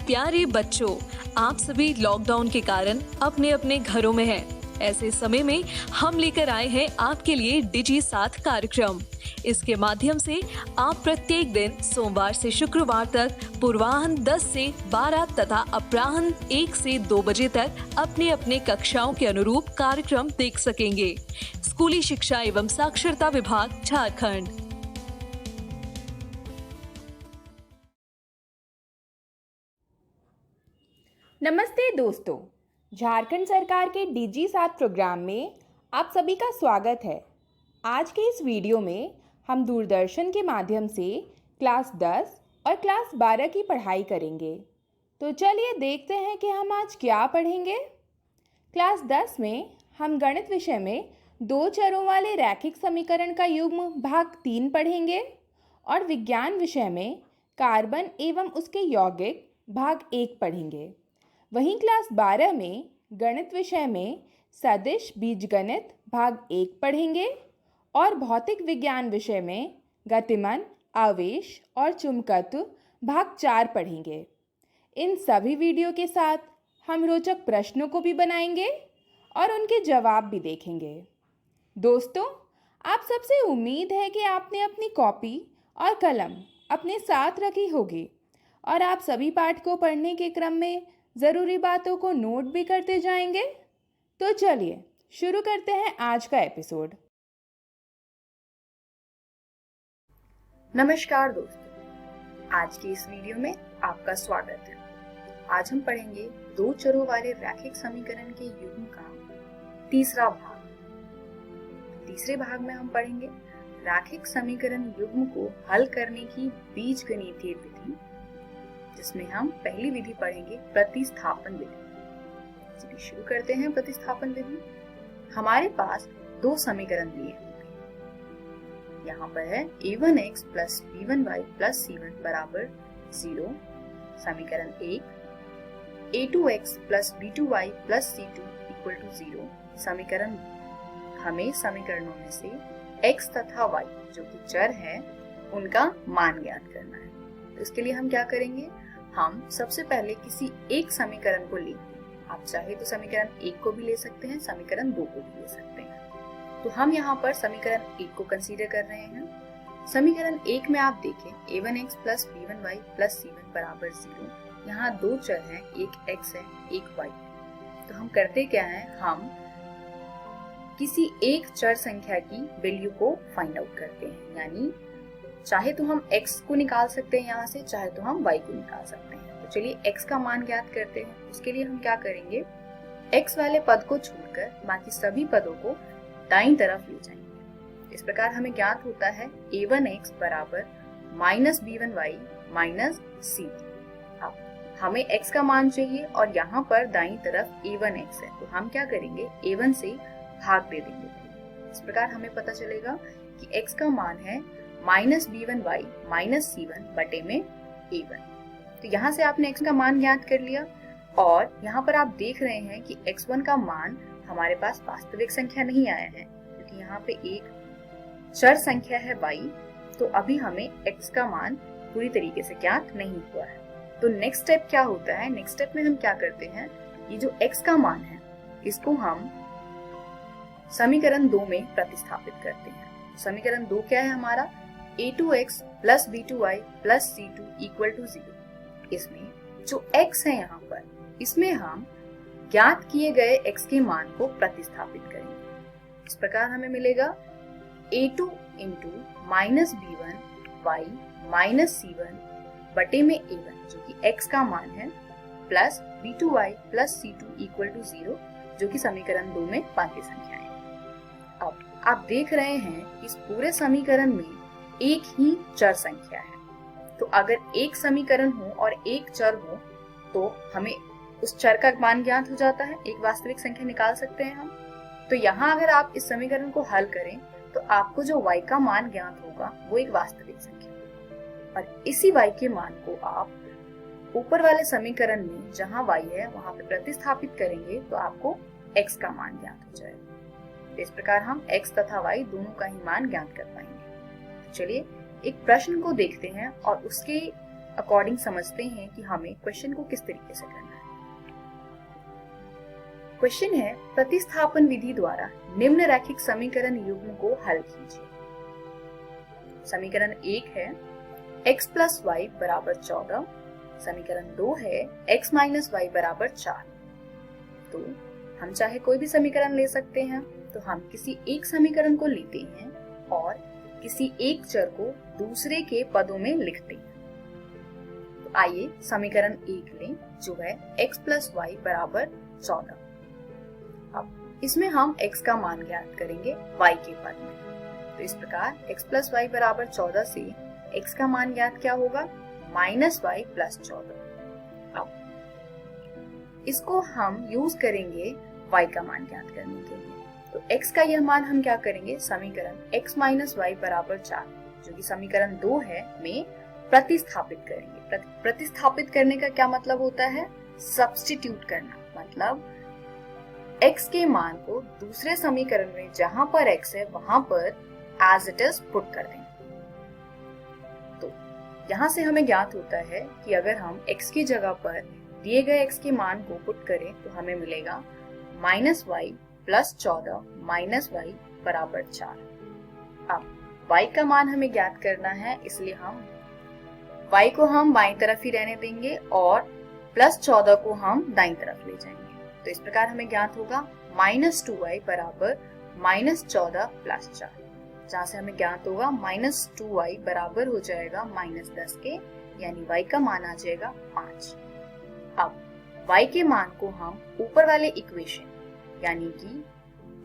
प्यारे बच्चों, आप सभी लॉकडाउन के कारण अपने अपने घरों में हैं। ऐसे समय में हम लेकर आए हैं आपके लिए डिजी साथ कार्यक्रम। इसके माध्यम से आप प्रत्येक दिन सोमवार से शुक्रवार तक पूर्वाह्न 10 से 12 तथा अपराह्न 1 से 2 बजे तक अपने अपने कक्षाओं के अनुरूप कार्यक्रम देख सकेंगे। स्कूली शिक्षा एवं साक्षरता विभाग, झारखंड। नमस्ते दोस्तों, झारखंड सरकार के डिजी साथ प्रोग्राम में आप सभी का स्वागत है। आज के इस वीडियो में हम दूरदर्शन के माध्यम से क्लास 10 और क्लास 12 की पढ़ाई करेंगे। तो चलिए देखते हैं कि हम आज क्या पढ़ेंगे। क्लास 10 में हम गणित विषय में 2 चरों वाले रैखिक समीकरण का युग्म भाग 3 पढ़ेंगे और विज्ञान विषय में कार्बन एवं उसके यौगिक भाग 1 पढ़ेंगे। वहीं क्लास 12 में गणित विषय में सदिश बीजगणित भाग 1 पढ़ेंगे और भौतिक विज्ञान विषय में गतिमान, आवेश और चुंबकत्व भाग 4 पढ़ेंगे। इन सभी वीडियो के साथ हम रोचक प्रश्नों को भी बनाएंगे और उनके जवाब भी देखेंगे। दोस्तों, आप सबसे उम्मीद है कि आपने अपनी कॉपी और कलम अपने साथ रखी होगी और आप सभी पाठ को पढ़ने के क्रम में ज़रूरी बातों को नोट भी करते जाएंगे। तो चलिए शुरू करते हैं आज का एपिसोड। नमस्कार दोस्तों, आज की इस वीडियो में आपका स्वागत है। आज हम पढ़ेंगे 2 चरों वाले रैखिक समीकरण के युग्म का तीसरा भाग। तीसरे भाग में हम पढ़ेंगे रैखिक समीकरण युग्म को हल करने की बीजगणितीय विधि, जिसमें हम पहली विधि पढ़ेंगे प्रतिस्थापन विधि। चलिए शुरू करते हैं प्रतिस्थापन विधि। हमारे पास 2 समीकरण दिए होंगे। यहाँ पर है a1x plus b1y plus c1 बराबर 0, समीकरण 1। a2x plus b2y plus c2 equal to 0, समीकरण 2। हमें समीकरणों में से x तथा y जो कि चर है उनका मान ज्ञात करना है। तो इसके लिए हम क्या करेंगे, हम सबसे पहले किसी एक समीकरण को लेंगे। आप चाहे तो समीकरण 1 को भी ले सकते हैं, समीकरण 2 को भी ले सकते हैं। तो हम यहाँ पर समीकरण 1 को कंसीडर कर रहे हैं। समीकरण 1 में आप देखें a1x plus b1y plus c1 बराबर 0। यहाँ 2 चर हैं, एक x है, एक y। तो हम करते क्या है, हम किसी एक चर संख्या की वैल्यू को फाइंड आउट करते हैं। यानी चाहे तो हम x को निकाल सकते हैं यहाँ से, चाहे तो हम y को निकाल सकते हैं। तो चलिए x का मान ज्ञात करते हैं। उसके लिए हम क्या करेंगे, x वाले पद को छोड़कर बाकी सभी पदों को दाईं तरफ ले जाएंगे। इस प्रकार हमें ज्ञात होता है a1x बराबर माइनस b1y माइनस c। अब हमें x का मान चाहिए और यहाँ पर दाईं तरफ a1x है, तो हम क्या करेंगे, a1 से भाग दे देंगे। इस प्रकार हमें पता चलेगा कि x का मान है माइनस b1y माइनस c1 बटे में a1। तो यहाँ से आपने x का मान ज्ञात कर लिया और यहाँ पर आप देख रहे हैं कि x1 का मान हमारे पास वास्तविक संख्या नहीं आया है, क्योंकि यहाँ पे एक चर संख्या है y। तो अभी हमें x का मान पूरी तरीके से ज्ञात नहीं हुआ है। तो नेक्स्ट स्टेप क्या होता है, नेक्स्ट स्टेप में हम क्या करते हैं, ये जो x का मान है इसको हम समीकरण 2 में प्रतिस्थापित करते हैं। समीकरण 2 क्या है हमारा, a2x plus b2y plus c2 equal to 0। इसमें जो x है यहाँ पर, इसमें हम ज्ञात किए गए x के मान को प्रतिस्थापित करेंगे। इस प्रकार हमें मिलेगा a2 into minus b1y minus c1 बटे में a1 जो कि x का मान है, plus b2y plus c2 equal to 0 जो कि समीकरण 2 में बाकी संख्याएं। अब आप देख रहे हैं इस पूरे समीकरण में एक ही चर संख्या है। तो अगर एक समीकरण हो और एक चर हो तो हमें उस चर का मान ज्ञात हो जाता है, एक वास्तविक संख्या निकाल सकते हैं हम। तो यहाँ अगर आप इस समीकरण को हल करें तो आपको जो y का मान ज्ञात होगा वो एक वास्तविक संख्या, और इसी y के मान को आप ऊपर वाले समीकरण में जहाँ y है वहां पे प्रतिस्थापित करेंगे तो आपको x का मान ज्ञात हो जाएगा। इस प्रकार हम x तथा y दोनों का ही मान ज्ञात कर पाएंगे। चलिए एक प्रश्न को देखते हैं और उसके अकॉर्डिंग समझते हैं कि हमें क्वेश्चन को किस तरीके से करना है। क्वेश्चन है, प्रतिस्थापन विधि द्वारा निम्न रैखिक समीकरण युग्म को हल कीजिए। समीकरण 1 है x प्लस वाई बराबर 14, समीकरण 2 है x माइनस वाई बराबर 4। तो हम चाहे कोई भी समीकरण ले सकते हैं, तो हम किसी एक समीकरण को लेते हैं और किसी एक चर को दूसरे के पदों में लिखते हैं। तो आइए समीकरण 1 लें, जो है x प्लस वाई बराबर 14। अब इसमें हम x का मान ज्ञात करेंगे y के पद में। तो इस प्रकार x प्लस वाई बराबर 14 से x का मान ज्ञात क्या होगा, माइनस वाई प्लस 14। अब इसको हम यूज करेंगे y का मान ज्ञात करने के लिए। तो x का यह मान हम क्या करेंगे, समीकरण x माइनस वाई बराबर 4, जो कि समीकरण 2 है, में प्रतिस्थापित करेंगे। प्रतिस्थापित करने का क्या मतलब होता है, सब्स्टिट्यूट करना। मतलब x के मान को दूसरे समीकरण में जहां पर x है वहां पर एज इट इज पुट कर देंगे। तो यहाँ से हमें ज्ञात होता है कि अगर हम x की जगह पर दिए गए x के मान को पुट करें तो हमें मिलेगा minus y plus 14 minus y बराबर 4। अब y का मान हमें ज्ञात करना है, इसलिए हम y को हम बाईं तरफ ही रहने देंगे और प्लस 14 को हम दाईं तरफ ले जाएंगे। तो इस प्रकार हमें ज्ञात होगा माइनस 2y बराबर माइनस 14 प्लस 4, जहाँ से हमें ज्ञात होगा माइनस 2y बराबर हो जाएगा माइनस 10 के, यानी y का मान आ जाएगा 5। अब y के मान को हम ऊपर वाले इक्वेशन यानी कि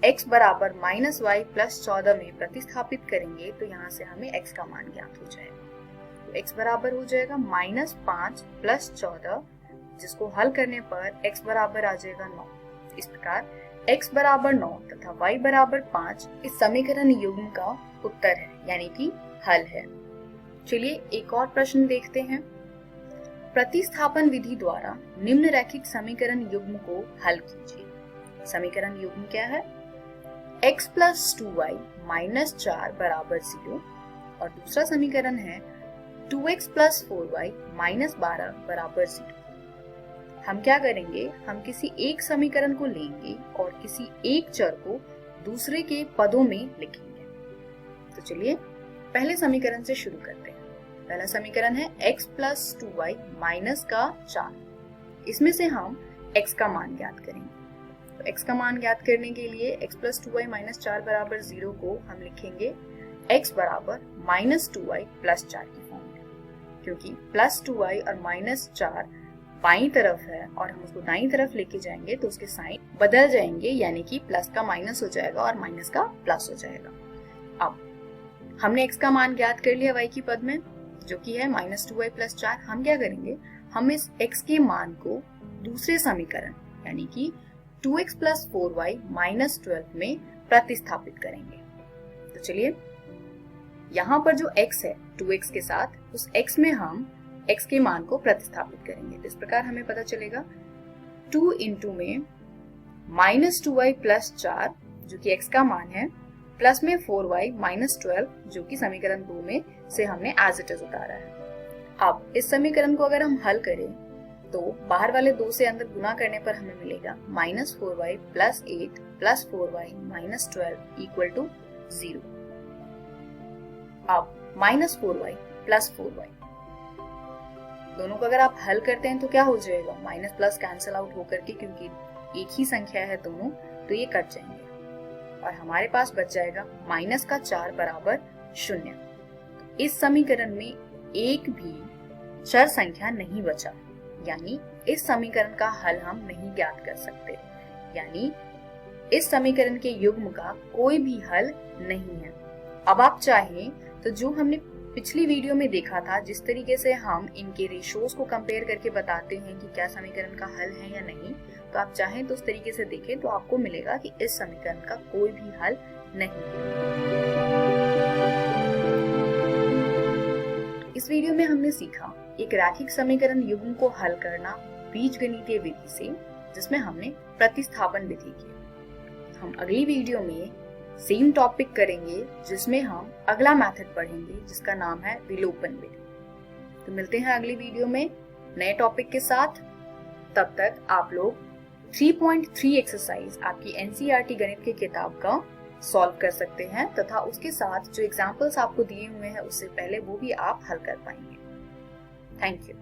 x बराबर माइनस वाई प्लस 14 में प्रतिस्थापित करेंगे, तो यहाँ से हमें x का मान ज्ञात हो जाएगा। तो x बराबर हो जाएगा माइनस 5 प्लस 14, जिसको हल करने पर x बराबर आ जाएगा 9। इस प्रकार x बराबर 9 तथा y बराबर 5 इस समीकरण युग्म का उत्तर है, यानी कि हल है। चलिए एक और प्रश्न देखते हैं। प्रतिस्थापन विधि द्वारा निम्न रैखिक समीकरण युग्म को हल कीजिए। समीकरण युग्म क्या है, x प्लस 2y माइनस 4 बराबर 0, और दूसरा समीकरण है 2x प्लस 4y माइनस 12 बराबर 0। हम क्या करेंगे, हम किसी एक समीकरण को लेंगे और किसी एक चर को दूसरे के पदों में लिखेंगे। तो चलिए पहले समीकरण से शुरू करते हैं। पहला समीकरण है x प्लस 2y माइनस का 4। इसमें से हम x का मान ज्ञात करेंगे। तो x का मान ज्ञात करने के लिए x प्लस 2y माइनस 4 बराबर 0 को हम लिखेंगे x बराबर माइनस 2y प्लस 4 की फॉर्म में, क्योंकि प्लस 2y और माइनस 4 बाईं तरफ है और हम उसको दाईं तरफ लेके जाएंगे तो उसके साइन बदल जाएंगे, यानी कि प्लस का माइनस हो जाएगा और माइनस का प्लस हो जाएगा। अब हमने x का मान ज्ञात कर लिया y की पद में, जो कि है माइनस 2y प्लस 4। हम क्या करेंगे, हम इस x के मान को दूसरे समीकरण यानी कि 2x प्लस 4y माइनस 12 में प्रतिस्थापित करेंगे। तो चलिए यहाँ पर जो x है 2x के साथ, उस x में हम x के मान को प्रतिस्थापित करेंगे। तो इस प्रकार हमें पता चलेगा 2 इंटू में माइनस 2y प्लस 4 जो कि x का मान है, प्लस में 4y माइनस 12 जो कि समीकरण 2 में से हमने एज इट इज उतारा है। अब इस समीकरण को अगर हम हल करें तो बाहर वाले 2 से अंदर गुना करने पर हमें मिलेगा minus 4y plus 8 plus 4y minus 12 equal to 0। अब माइनस 4y प्लस 4y दोनों को अगर आप हल करते हैं तो क्या हो जाएगा, माइनस प्लस कैंसिल आउट होकर के, क्योंकि एक ही संख्या है दोनों, तो ये कट जाएंगे और हमारे पास बच जाएगा माइनस का 4 बराबर 0। इस समीकरण में एक भी चर संख्या नहीं बचा, यानी इस समीकरण का हल हम नहीं ज्ञात कर सकते, यानी इस समीकरण के युग्म का कोई भी हल नहीं है। अब आप चाहें तो जो हमने पिछली वीडियो में देखा था, जिस तरीके से हम इनके रेशोज को कंपेयर करके बताते हैं कि क्या समीकरण का हल है या नहीं, तो आप चाहें तो उस तरीके से देखें तो आपको मिलेगा कि इस समीकरण का कोई भी हल नहीं है। इस वीडियो में हमने सीखा एक रैखिक समीकरण युग्म को हल करना बीजगणितीय विधि से, जिसमें हमने प्रतिस्थापन विधि की। हम अगली वीडियो में सेम टॉपिक करेंगे, जिसमें हम अगला मेथड पढ़ेंगे जिसका नाम है विलोपन विधि। तो मिलते हैं अगली वीडियो में नए टॉपिक के साथ। तब तक आप लोग 3.3 एक्सरसाइज आपकी NCERT गणित की किताब का सॉल्व कर सकते हैं तथा उसके साथ जो एग्जाम्पल्स आपको दिए हुए हैं उससे पहले वो भी आप हल कर पाएंगे। Thank you.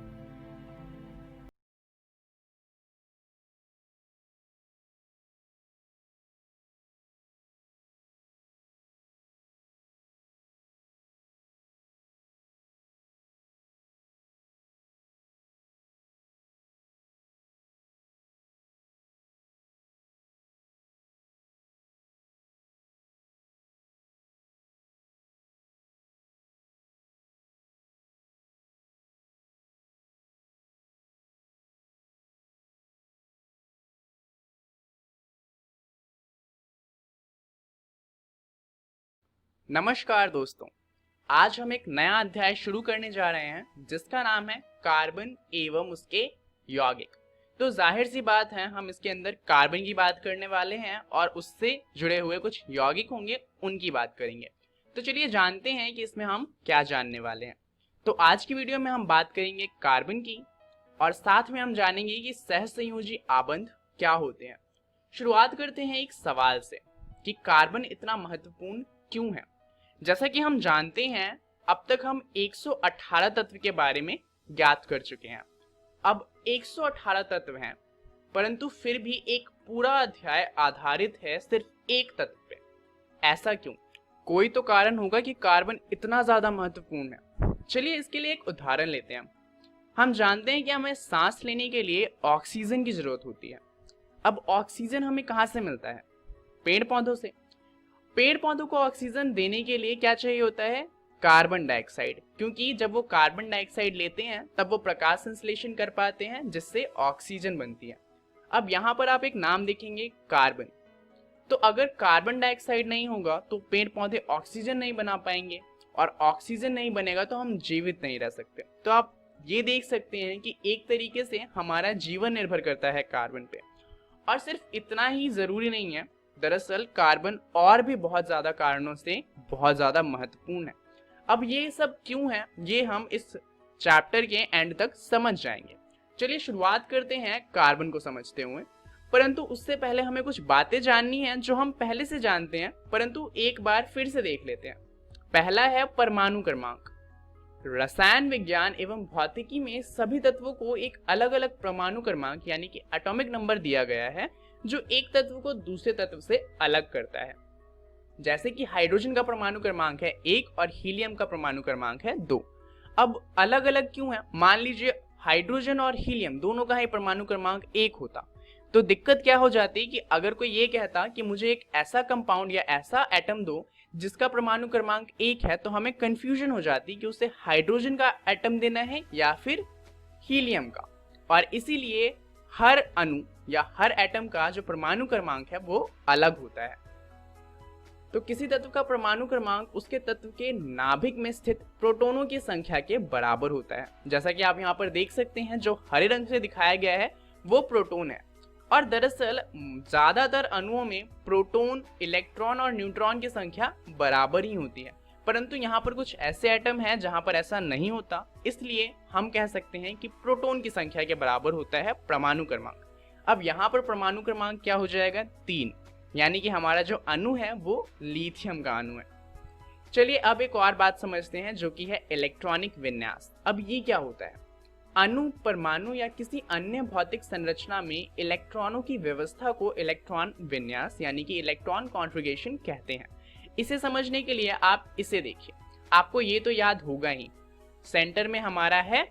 नमस्कार दोस्तों, आज हम एक नया अध्याय शुरू करने जा रहे हैं जिसका नाम है कार्बन एवं उसके यौगिक। तो जाहिर सी बात है हम इसके अंदर कार्बन की बात करने वाले हैं और उससे जुड़े हुए कुछ यौगिक होंगे, उनकी बात करेंगे। तो चलिए जानते हैं कि इसमें हम क्या जानने वाले हैं। तो आज की वीडियो में हम बात करेंगे कार्बन की और साथ में हम जानेंगे कि सहसंयोजी आबंध क्या होते हैं। शुरुआत करते हैं एक सवाल से कि कार्बन इतना महत्वपूर्ण क्यों है। जैसा कि हम जानते हैं अब तक हम 118 तत्व के बारे में ज्ञात कर चुके हैं। अब 118 तत्व हैं, परंतु फिर भी एक पूरा अध्याय आधारित है सिर्फ एक तत्व पे। ऐसा क्यों? कोई तो कारण होगा कि कार्बन इतना ज्यादा महत्वपूर्ण है। चलिए इसके लिए एक उदाहरण लेते हैं। हम जानते हैं कि हमें सांस लेने के लिए ऑक्सीजन की जरूरत होती है। अब ऑक्सीजन हमें कहाँ से मिलता है? पेड़ पौधों से। पेड़ पौधों को ऑक्सीजन देने के लिए क्या चाहिए होता है? कार्बन डाइऑक्साइड, क्योंकि जब वो कार्बन डाइऑक्साइड लेते हैं तब वो प्रकाश संश्लेषण कर पाते हैं जिससे ऑक्सीजन बनती है। अब यहाँ पर आप एक नाम देखेंगे कार्बन। तो अगर कार्बन डाइऑक्साइड नहीं होगा तो पेड़ पौधे ऑक्सीजन नहीं बना पाएंगे और ऑक्सीजन नहीं बनेगा तो हम जीवित नहीं रह सकते। तो आप ये देख सकते हैं कि एक तरीके से हमारा जीवन निर्भर करता है कार्बन पे। और सिर्फ इतना ही जरूरी नहीं है, दरअसल कार्बन और भी बहुत ज्यादा कारणों से बहुत ज्यादा महत्वपूर्ण है। अब ये सब क्यों है ये हम इस चैप्टर के एंड तक समझ जाएंगे। चलिए शुरुआत करते हैं कार्बन को समझते हुए, परंतु उससे पहले हमें कुछ बातें जाननी है जो हम पहले से जानते हैं परंतु एक बार फिर से देख लेते हैं। पहला है परमाणु क्रमांक। रसायन विज्ञान एवं भौतिकी में सभी तत्वों को एक अलग अलग परमाणु क्रमांक यानी कि एटॉमिक नंबर दिया गया है जो एक तत्व को दूसरे तत्व से अलग करता है। जैसे कि हाइड्रोजन का परमाणु क्रमांक है 1 और हीलियम का परमाणु क्रमांक है 2। अब अलग अलग क्यों है? मान लीजिए हाइड्रोजन और हीलियम दोनों का ही परमाणु क्रमांक 1 होता तो दिक्कत क्या हो जाती कि अगर कोई ये कहता कि मुझे एक ऐसा कंपाउंड या ऐसा एटम दो जिसका परमाणु क्रमांक 1 है, तो हमें कंफ्यूजन हो जाती कि उसे हाइड्रोजन का एटम देना है या फिर हीलियम का। और इसीलिए हर अणु या हर एटम का जो परमाणु क्रमांक है वो अलग होता है। तो किसी तत्व का परमाणु क्रमांक उसके तत्व के नाभिक में स्थित प्रोटॉनों की संख्या के बराबर होता है। जैसा कि आप यहाँ पर देख सकते हैं जो हरे रंग से दिखाया गया है वो प्रोटॉन है। और दरअसल ज्यादातर अणुओं में प्रोटॉन, इलेक्ट्रॉन और न्यूट्रॉन की संख्या बराबर ही होती है, परंतु यहाँ पर कुछ ऐसे एटम हैं जहाँ पर ऐसा नहीं होता। इसलिए हम कह सकते हैं कि प्रोटॉन की संख्या के बराबर होता है परमाणु क्रमांक। अब यहाँ पर परमाणु क्रमांक क्या हो जाएगा? 3, यानी कि हमारा जो अणु है वो लिथियम का अणु है। चलिए अब एक और बात समझते हैं जो कि है इलेक्ट्रॉनिक विन्यास। अब ये क्या होता है? अणु, परमाणु या किसी अन्य भौतिक संरचना में इलेक्ट्रॉनों की व्यवस्था को इलेक्ट्रॉन विन्यास यानी कि इलेक्ट्रॉन कॉन्फ़िगरेशन कहते हैं। इसे समझने के लिए आप इसे देखिए, आपको ये तो याद होगा ही, सेंटर में हमारा है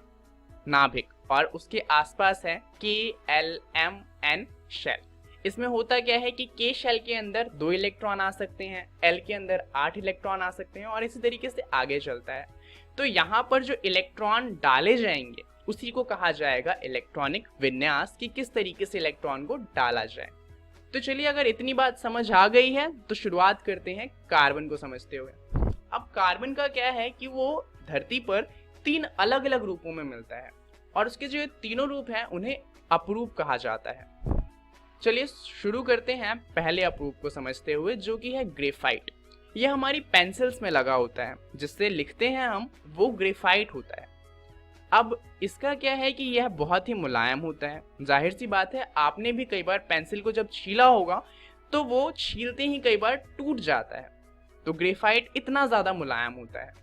नाभिक और उसके आसपास है KLMN शेल। इसमें होता क्या है कि K शेल के अंदर 2 इलेक्ट्रॉन आ सकते हैं, L के अंदर 8 इलेक्ट्रॉन आ सकते हैं और इसी तरीके से आगे चलता है। तो यहाँ पर जो इलेक्ट्रॉन डाले जाएंगे उसी को कहा जाएगा इलेक्ट्रॉनिक विन्यास, कि किस तरीके से इलेक्ट्रॉन को डाला जाए। तो चलिए अगर इतनी बात समझ आ गई है तो शुरुआत करते हैं कार्बन को समझते हुए। अब कार्बन का क्या है कि वो धरती पर 3 अलग अलग रूपों में मिलता है और उसके जो तीनों रूप हैं उन्हें अपरूप कहा जाता है। चलिए शुरू करते हैं पहले अपरूप को समझते हुए जो कि है ग्रेफाइट। यह हमारी पेंसिल्स में लगा होता है, जिससे लिखते हैं हम, वो ग्रेफाइट होता है। अब इसका क्या है कि यह बहुत ही मुलायम होता है। जाहिर सी बात है, आपने भी कई बार पेंसिल को जब छीला होगा तो वो छीलते ही कई बार टूट जाता है। तो ग्रेफाइट इतना ज्यादा मुलायम होता है।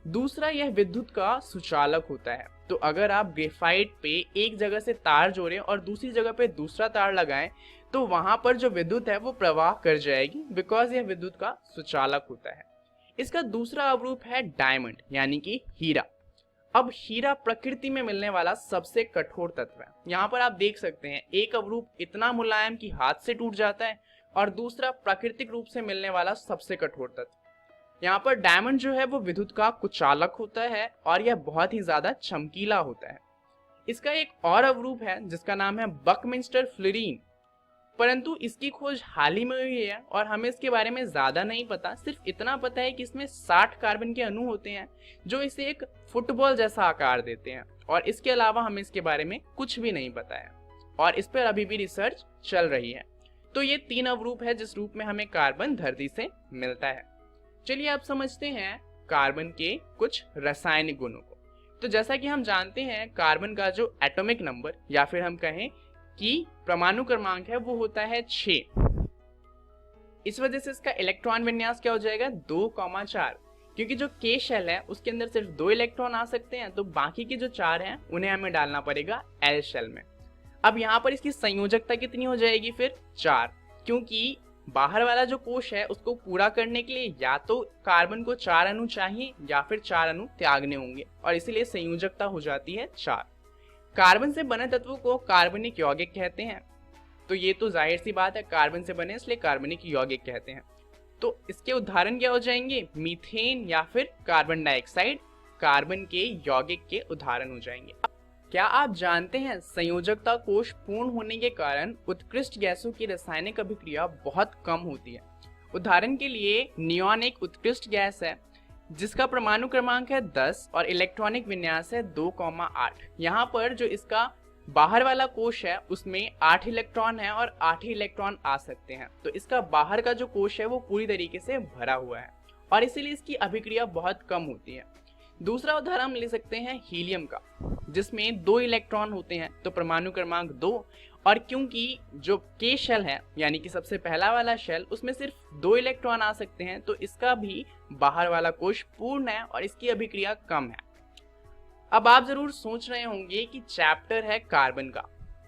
दूसरा, यह विद्युत का सुचालक होता है। तो अगर आप ग्रेफाइट पे एक जगह से तार जोड़ें और दूसरी जगह पे दूसरा तार लगाएं तो वहां पर जो विद्युत है वो प्रवाह कर जाएगी, बिकॉज यह विद्युत का सुचालक होता है। इसका दूसरा अवरूप है डायमंड यानी कि हीरा। अब हीरा प्रकृति में मिलने वाला सबसे कठोर तत्व है। यहाँ पर आप देख सकते हैं एक अवरूप इतना मुलायम कि हाथ से टूट जाता है और दूसरा प्राकृतिक रूप से मिलने वाला सबसे कठोर तत्व। यहाँ पर डायमंड जो है वो विद्युत का कुचालक होता है और यह बहुत ही ज्यादा चमकीला होता है। इसका एक और अवरूप है जिसका नाम है बकमिंस्टर फ्लोरीन, परंतु इसकी खोज हाल ही में हुई है और हमें इसके बारे में ज्यादा नहीं पता। सिर्फ इतना पता है कि इसमें 60 कार्बन के अणु होते हैं जो इसे एक फुटबॉल जैसा आकार देते हैं, और इसके अलावा हमें इसके बारे में कुछ भी नहीं पता है और इस पर अभी भी रिसर्च चल रही है। तो ये 3 अवरूप है जिस रूप में हमें कार्बन धरती से मिलता है। चलिए आप समझते हैं कार्बन के कुछ रासायनिक गुणों को। तो जैसा कि हम जानते हैं कार्बन का जो एटॉमिक नंबर या फिर हम कहें कि परमाणु क्रमांक है वो होता है 6। इस वजह से इसका इलेक्ट्रॉन विन्यास क्या हो जाएगा 2,4, क्योंकि जो के शेल है उसके अंदर सिर्फ 2 इलेक्ट्रॉन आ सकते हैं, तो बाकी के जो 4 हैं उन्हें हमें डालना पड़ेगा एल शेल में। अब यहाँ पर इसकी संयोजकता कितनी हो जाएगी फिर 4, क्योंकि बाहर वाला जो कोश है उसको पूरा करने के लिए या तो कार्बन को 4 अणु चाहिए या फिर 4 अणु त्यागने होंगे, और इसीलिए संयोजकता हो जाती है 4। कार्बन से बने तत्वों को कार्बनिक यौगिक कहते हैं। तो ये तो जाहिर सी बात है, कार्बन से बने इसलिए कार्बनिक यौगिक कहते हैं। तो इसके उदाहरण क्या हो जाएंगे, मीथेन या फिर कार्बन डाइऑक्साइड कार्बन के यौगिक के उदाहरण हो जाएंगे। क्या आप जानते हैं संयोजकता कोश पूर्ण होने के कारण उत्कृष्ट गैसों की रासायनिक अभिक्रिया बहुत कम होती है। उदाहरण के लिए नियॉन एक उत्कृष्ट गैस है जिसका परमाणु क्रमांक है 10 और इलेक्ट्रॉनिक विन्यास है 2,8। यहाँ पर जो इसका बाहर वाला कोश है उसमें 8 इलेक्ट्रॉन है और 8 ही इलेक्ट्रॉन आ सकते हैं, तो इसका बाहर का जो कोश है वो पूरी तरीके से भरा हुआ है और इसीलिए इसकी अभिक्रिया बहुत कम होती है। दूसरा उदाहरण हम ले सकते हैं हीलियम का, जिसमें 2 इलेक्ट्रॉन होते हैं, तो परमाणु क्रमांक 2, और क्योंकि जो के शेल है यानी कि सबसे पहला वाला शेल उसमें सिर्फ 2 इलेक्ट्रॉन आ सकते हैं, तो इसका भी बाहर वाला कोश पूर्ण है और इसकी अभिक्रिया कम है। अब आप जरूर सोच रहे होंगे कि चैप्टर है कार्बन का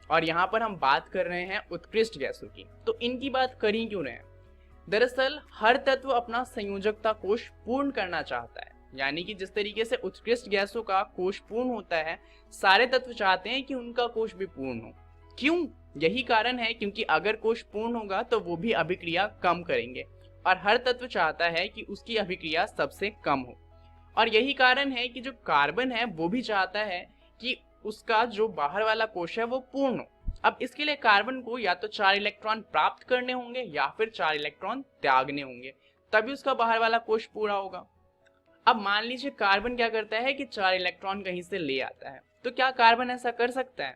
और यहाँ पर हम बात कर रहे हैं उत्कृष्ट गैसों की, तो इनकी बात कर ही क्यों रहे हैं। दरअसल हर तत्व अपना संयोजकता कोश पूर्ण करना चाहता है, यानी कि जिस तरीके से उत्कृष्ट गैसों का कोश पूर्ण होता है, सारे तत्व चाहते हैं कि उनका कोश भी पूर्ण हो। क्यों? यही कारण है क्योंकि अगर कोश पूर्ण होगा तो वो भी अभिक्रिया कम करेंगे और हर तत्व चाहता है कि उसकी अभिक्रिया सबसे कम हो। और यही कारण है कि जो कार्बन है वो भी चाहता है कि उसका जो बाहर वाला कोश है वो पूर्ण हो। अब इसके लिए कार्बन को या तो 4 इलेक्ट्रॉन प्राप्त करने होंगे या फिर 4 इलेक्ट्रॉन त्यागने होंगे, तभी उसका बाहर वाला कोश पूरा होगा। अब मान लीजिए कार्बन क्या करता है कि 4 इलेक्ट्रॉन कहीं से ले आता है, तो क्या कार्बन ऐसा कर सकता है?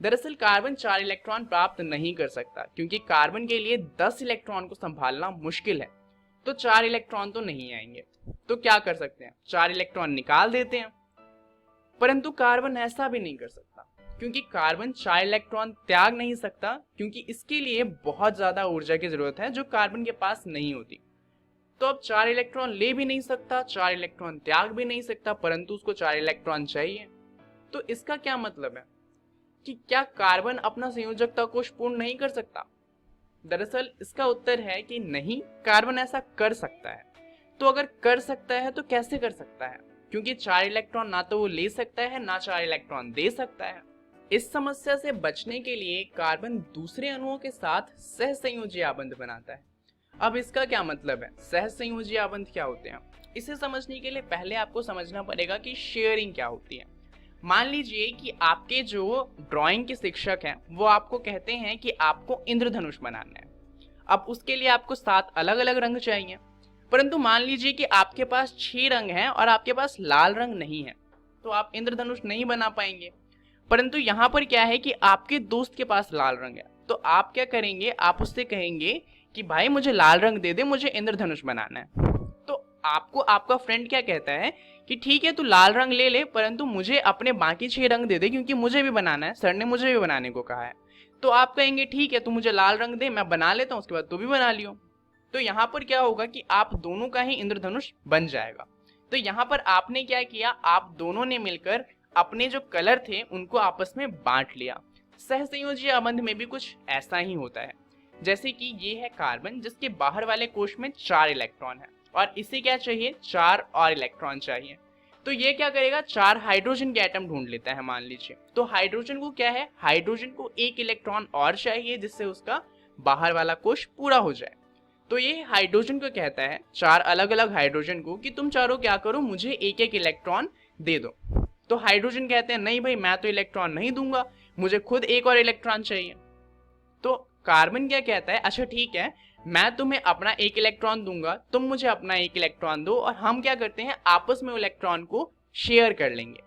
दरअसल कार्बन 4 इलेक्ट्रॉन प्राप्त नहीं कर सकता, क्योंकि कार्बन के लिए 10 इलेक्ट्रॉन को संभालना मुश्किल है, तो 4 इलेक्ट्रॉन तो नहीं आएंगे। तो क्या कर सकते हैं, 4 इलेक्ट्रॉन निकाल देते हैं। परंतु कार्बन ऐसा भी नहीं कर सकता, क्योंकि कार्बन 4 इलेक्ट्रॉन त्याग नहीं सकता, क्योंकि इसके लिए बहुत ज्यादा ऊर्जा की जरूरत है जो कार्बन के पास नहीं होती। तो अब 4 इलेक्ट्रॉन ले भी नहीं सकता, 4 इलेक्ट्रॉन त्याग भी नहीं सकता, परंतु उसको 4 इलेक्ट्रॉन चाहिए। तो इसका क्या मतलब है कि क्या कार्बन अपना संयोजकता कोश पूर्ण नहीं कर सकता? दरअसल इसका उत्तर है कि नहीं, कार्बन ऐसा कर सकता है। तो अगर कर सकता है तो कैसे कर सकता है? क्योंकि 4 इलेक्ट्रॉन ना तो वो ले सकता है ना 4 इलेक्ट्रॉन दे सकता है। इस समस्या से बचने के लिए कार्बन दूसरे अणुओं के साथ सहसंयोजी आबंध बनाता है। अब इसका क्या मतलब है, सहसंयोजी आबंध क्या होते हैं? इसे समझने के लिए पहले आपको समझना पड़ेगा कि शेयरिंग क्या होती है। मान लीजिए कि आपके जो ड्राइंग के शिक्षक हैं वो आपको कहते हैं कि आपको इंद्रधनुष बनाना है। अब उसके लिए आपको 7 अलग अलग रंग चाहिए, परंतु मान लीजिए कि आपके पास 6 रंग हैं और आपके पास लाल रंग नहीं है, तो आप इंद्रधनुष नहीं बना पाएंगे। परंतु यहाँ पर क्या है कि आपके दोस्त के पास लाल रंग है, तो आप क्या करेंगे, आप उससे कहेंगे कि भाई मुझे लाल रंग दे दे, मुझे इंद्रधनुष बनाना है। तो आपको आपका फ्रेंड क्या कहता है कि ठीक है तू लाल रंग ले ले, परंतु मुझे अपने बाकी 6 रंग दे दे क्योंकि मुझे भी बनाना है, सर ने मुझे भी बनाने को कहा है। तो आप कहेंगे ठीक है तू मुझे लाल रंग दे, मैं बना लेता हूँ, उसके बाद तू भी बना लियो। तो यहाँ पर क्या होगा कि आप दोनों का ही इंद्रधनुष बन जाएगा। तो यहाँ पर आपने क्या किया, आप दोनों ने मिलकर अपने जो कलर थे उनको आपस में बांट लिया। सहसंयोजी आबंध में भी कुछ ऐसा ही होता है। जैसे कि ये है कार्बन, जिसके बाहर वाले कोश में 4 इलेक्ट्रॉन है और इसे क्या चाहिए, 4 और इलेक्ट्रॉन चाहिए। तो ये क्या करेगा, 4 हाइड्रोजन के एटम ढूंढ लेता है मान लीजिए। तो हाइड्रोजन को क्या है, हाइड्रोजन को 1 इलेक्ट्रॉन और चाहिए जिससे उसका बाहर वाला कोश पूरा हो जाए। तो ये हाइड्रोजन को कहता है, 4 अलग अलग हाइड्रोजन को, कि तुम चारों क्या करो, मुझे 1-1 इलेक्ट्रॉन दे दो। तो हाइड्रोजन कहते हैं नहीं भाई मैं तो इलेक्ट्रॉन नहीं दूंगा, मुझे खुद 1 और इलेक्ट्रॉन चाहिए। तो कार्बन क्या कहता है, अच्छा ठीक है मैं तुम्हें अपना 1 इलेक्ट्रॉन दूंगा, तुम मुझे अपना 1 इलेक्ट्रॉन दो, और हम क्या करते हैं आपस में इलेक्ट्रॉन को शेयर कर लेंगे।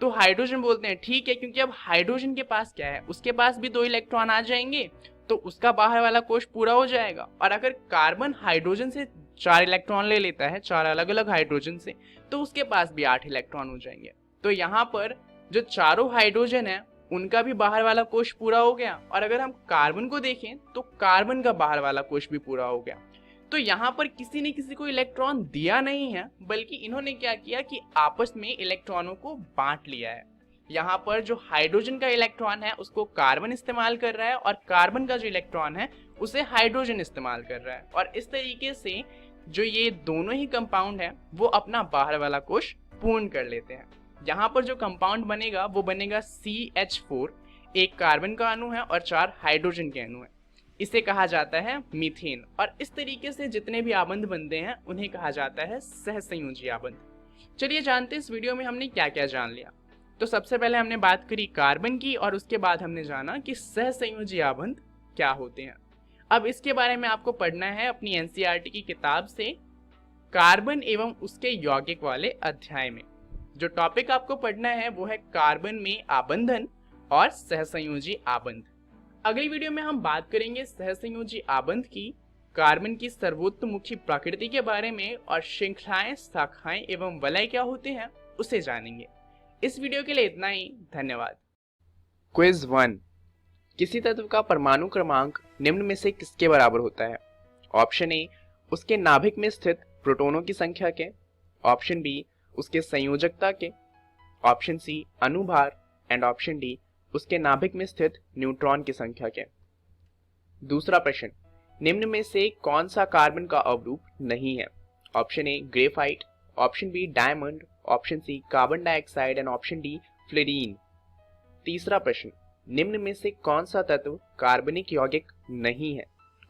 तो हाइड्रोजन बोलते हैं ठीक है, क्योंकि अब हाइड्रोजन के पास क्या है, उसके पास भी 2 इलेक्ट्रॉन आ जाएंगे तो उसका बाहर वाला कोश पूरा हो जाएगा। और अगर कार्बन हाइड्रोजन से 4 इलेक्ट्रॉन ले लेता है, 4 अलग अलग हाइड्रोजन से, तो उसके पास भी 8 इलेक्ट्रॉन हो जाएंगे। तो यहाँ पर जो चारों हाइड्रोजन है उनका भी बाहर वाला कोश पूरा हो गया। और अगर हम कार्बन को देखें तो कार्बन का बाहर वाला कोश भी पूरा हो गया। तो यहाँ पर किसी ने किसी को इलेक्ट्रॉन दिया नहीं है, बल्कि इन्होंने क्या किया कि आपस में इलेक्ट्रॉनों को बांट लिया है। यहाँ पर जो हाइड्रोजन का इलेक्ट्रॉन है उसको कार्बन इस्तेमाल कर रहा है और कार्बन का जो इलेक्ट्रॉन है उसे हाइड्रोजन इस्तेमाल कर रहा है। और इस तरीके से जो ये दोनों ही कंपाउंड है वो अपना बाहर वाला कोश पूर्ण कर लेते हैं। यहाँ पर जो कंपाउंड बनेगा वो बनेगा CH4, 1 कार्बन का अणु है और 4 हाइड्रोजन के अणु है। इसे कहा जाता है मीथेन। और इस तरीके से जितने भी आबंध बनते हैं उन्हें कहा जाता है सहसंयोजी आबंध। चलिए जानते हैं इस वीडियो में हमने क्या क्या जान लिया। तो सबसे पहले हमने बात करी कार्बन की और उसके बाद हमने जाना कि सहसंयोजी आबंध क्या होते हैं। अब इसके बारे में आपको पढ़ना है अपनी NCERT की किताब से कार्बन एवं उसके यौगिक वाले अध्याय में। जो टॉपिक आपको पढ़ना है वो है कार्बन में आबंधन और सहसंयोजी आबंध। अगली वीडियो में हम बात करेंगे सहसंयोजी आबंध की, कार्बन की सर्वोत्तमुखी प्रकृति के बारे में और श्रृंखलाएं, शाखाएं एवं वलय क्या होते हैं उसे जानेंगे। इस वीडियो के लिए इतना ही, धन्यवाद। क्विज 1, किसी तत्व का परमाणु क्रमांक निम्न में से किसके बराबर होता है? ऑप्शन ए उसके नाभिक में स्थित प्रोटॉनों की संख्या के, ऑप्शन बी उसके संयोजकता के, ऑप्शन सी अनुभार एंड ऑप्शन डी उसके नाभिक में स्थित न्यूट्रॉन की संख्या के। दूसरा प्रश्न, निम्न में से कौन सा कार्बन का अवरूप नहीं है? Option A graphite, option B diamond, option C carbon dioxide and option D fluorine. तीसरा प्रश्न, निम्न में से कौन सा तत्व कार्बनिक यौगिक नहीं है?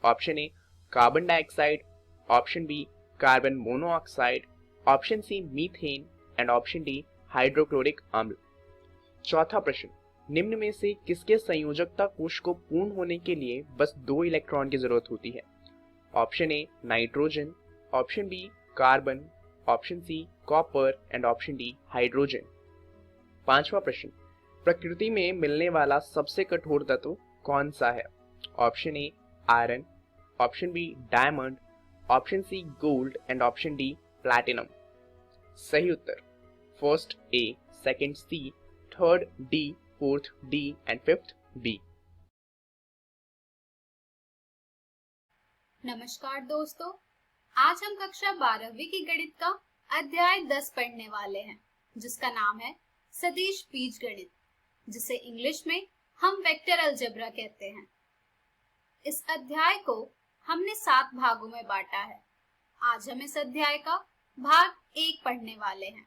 Option A carbon dioxide, option B carbon monoxide, option C methane and option D hydrochloric अम्ल। चौथा प्रश्न, निम्न में से किसके संयोजकता कोश को पूर्ण होने के लिए बस 2 इलेक्ट्रॉन की जरूरत होती है? Option A nitrogen, option B carbon, option C copper and option D hydrogen. पांचवा प्रश्न, प्रकृति में मिलने वाला सबसे कठोर तत्व कौन सा है? Option A iron, option B diamond, option C gold and option D platinum. सही उत्तर first A, second C, third D, fourth D and fifth B. नमस्कार दोस्तों, आज हम कक्षा 12वीं की गणित का अध्याय 10 पढ़ने वाले हैं, जिसका नाम है सदिश बीजगणित, जिसे इंग्लिश में हम वेक्टर अलजेब्रा कहते हैं। इस अध्याय को हमने 7 भागों में बांटा है। आज हम इस अध्याय का भाग 1 पढ़ने वाले हैं।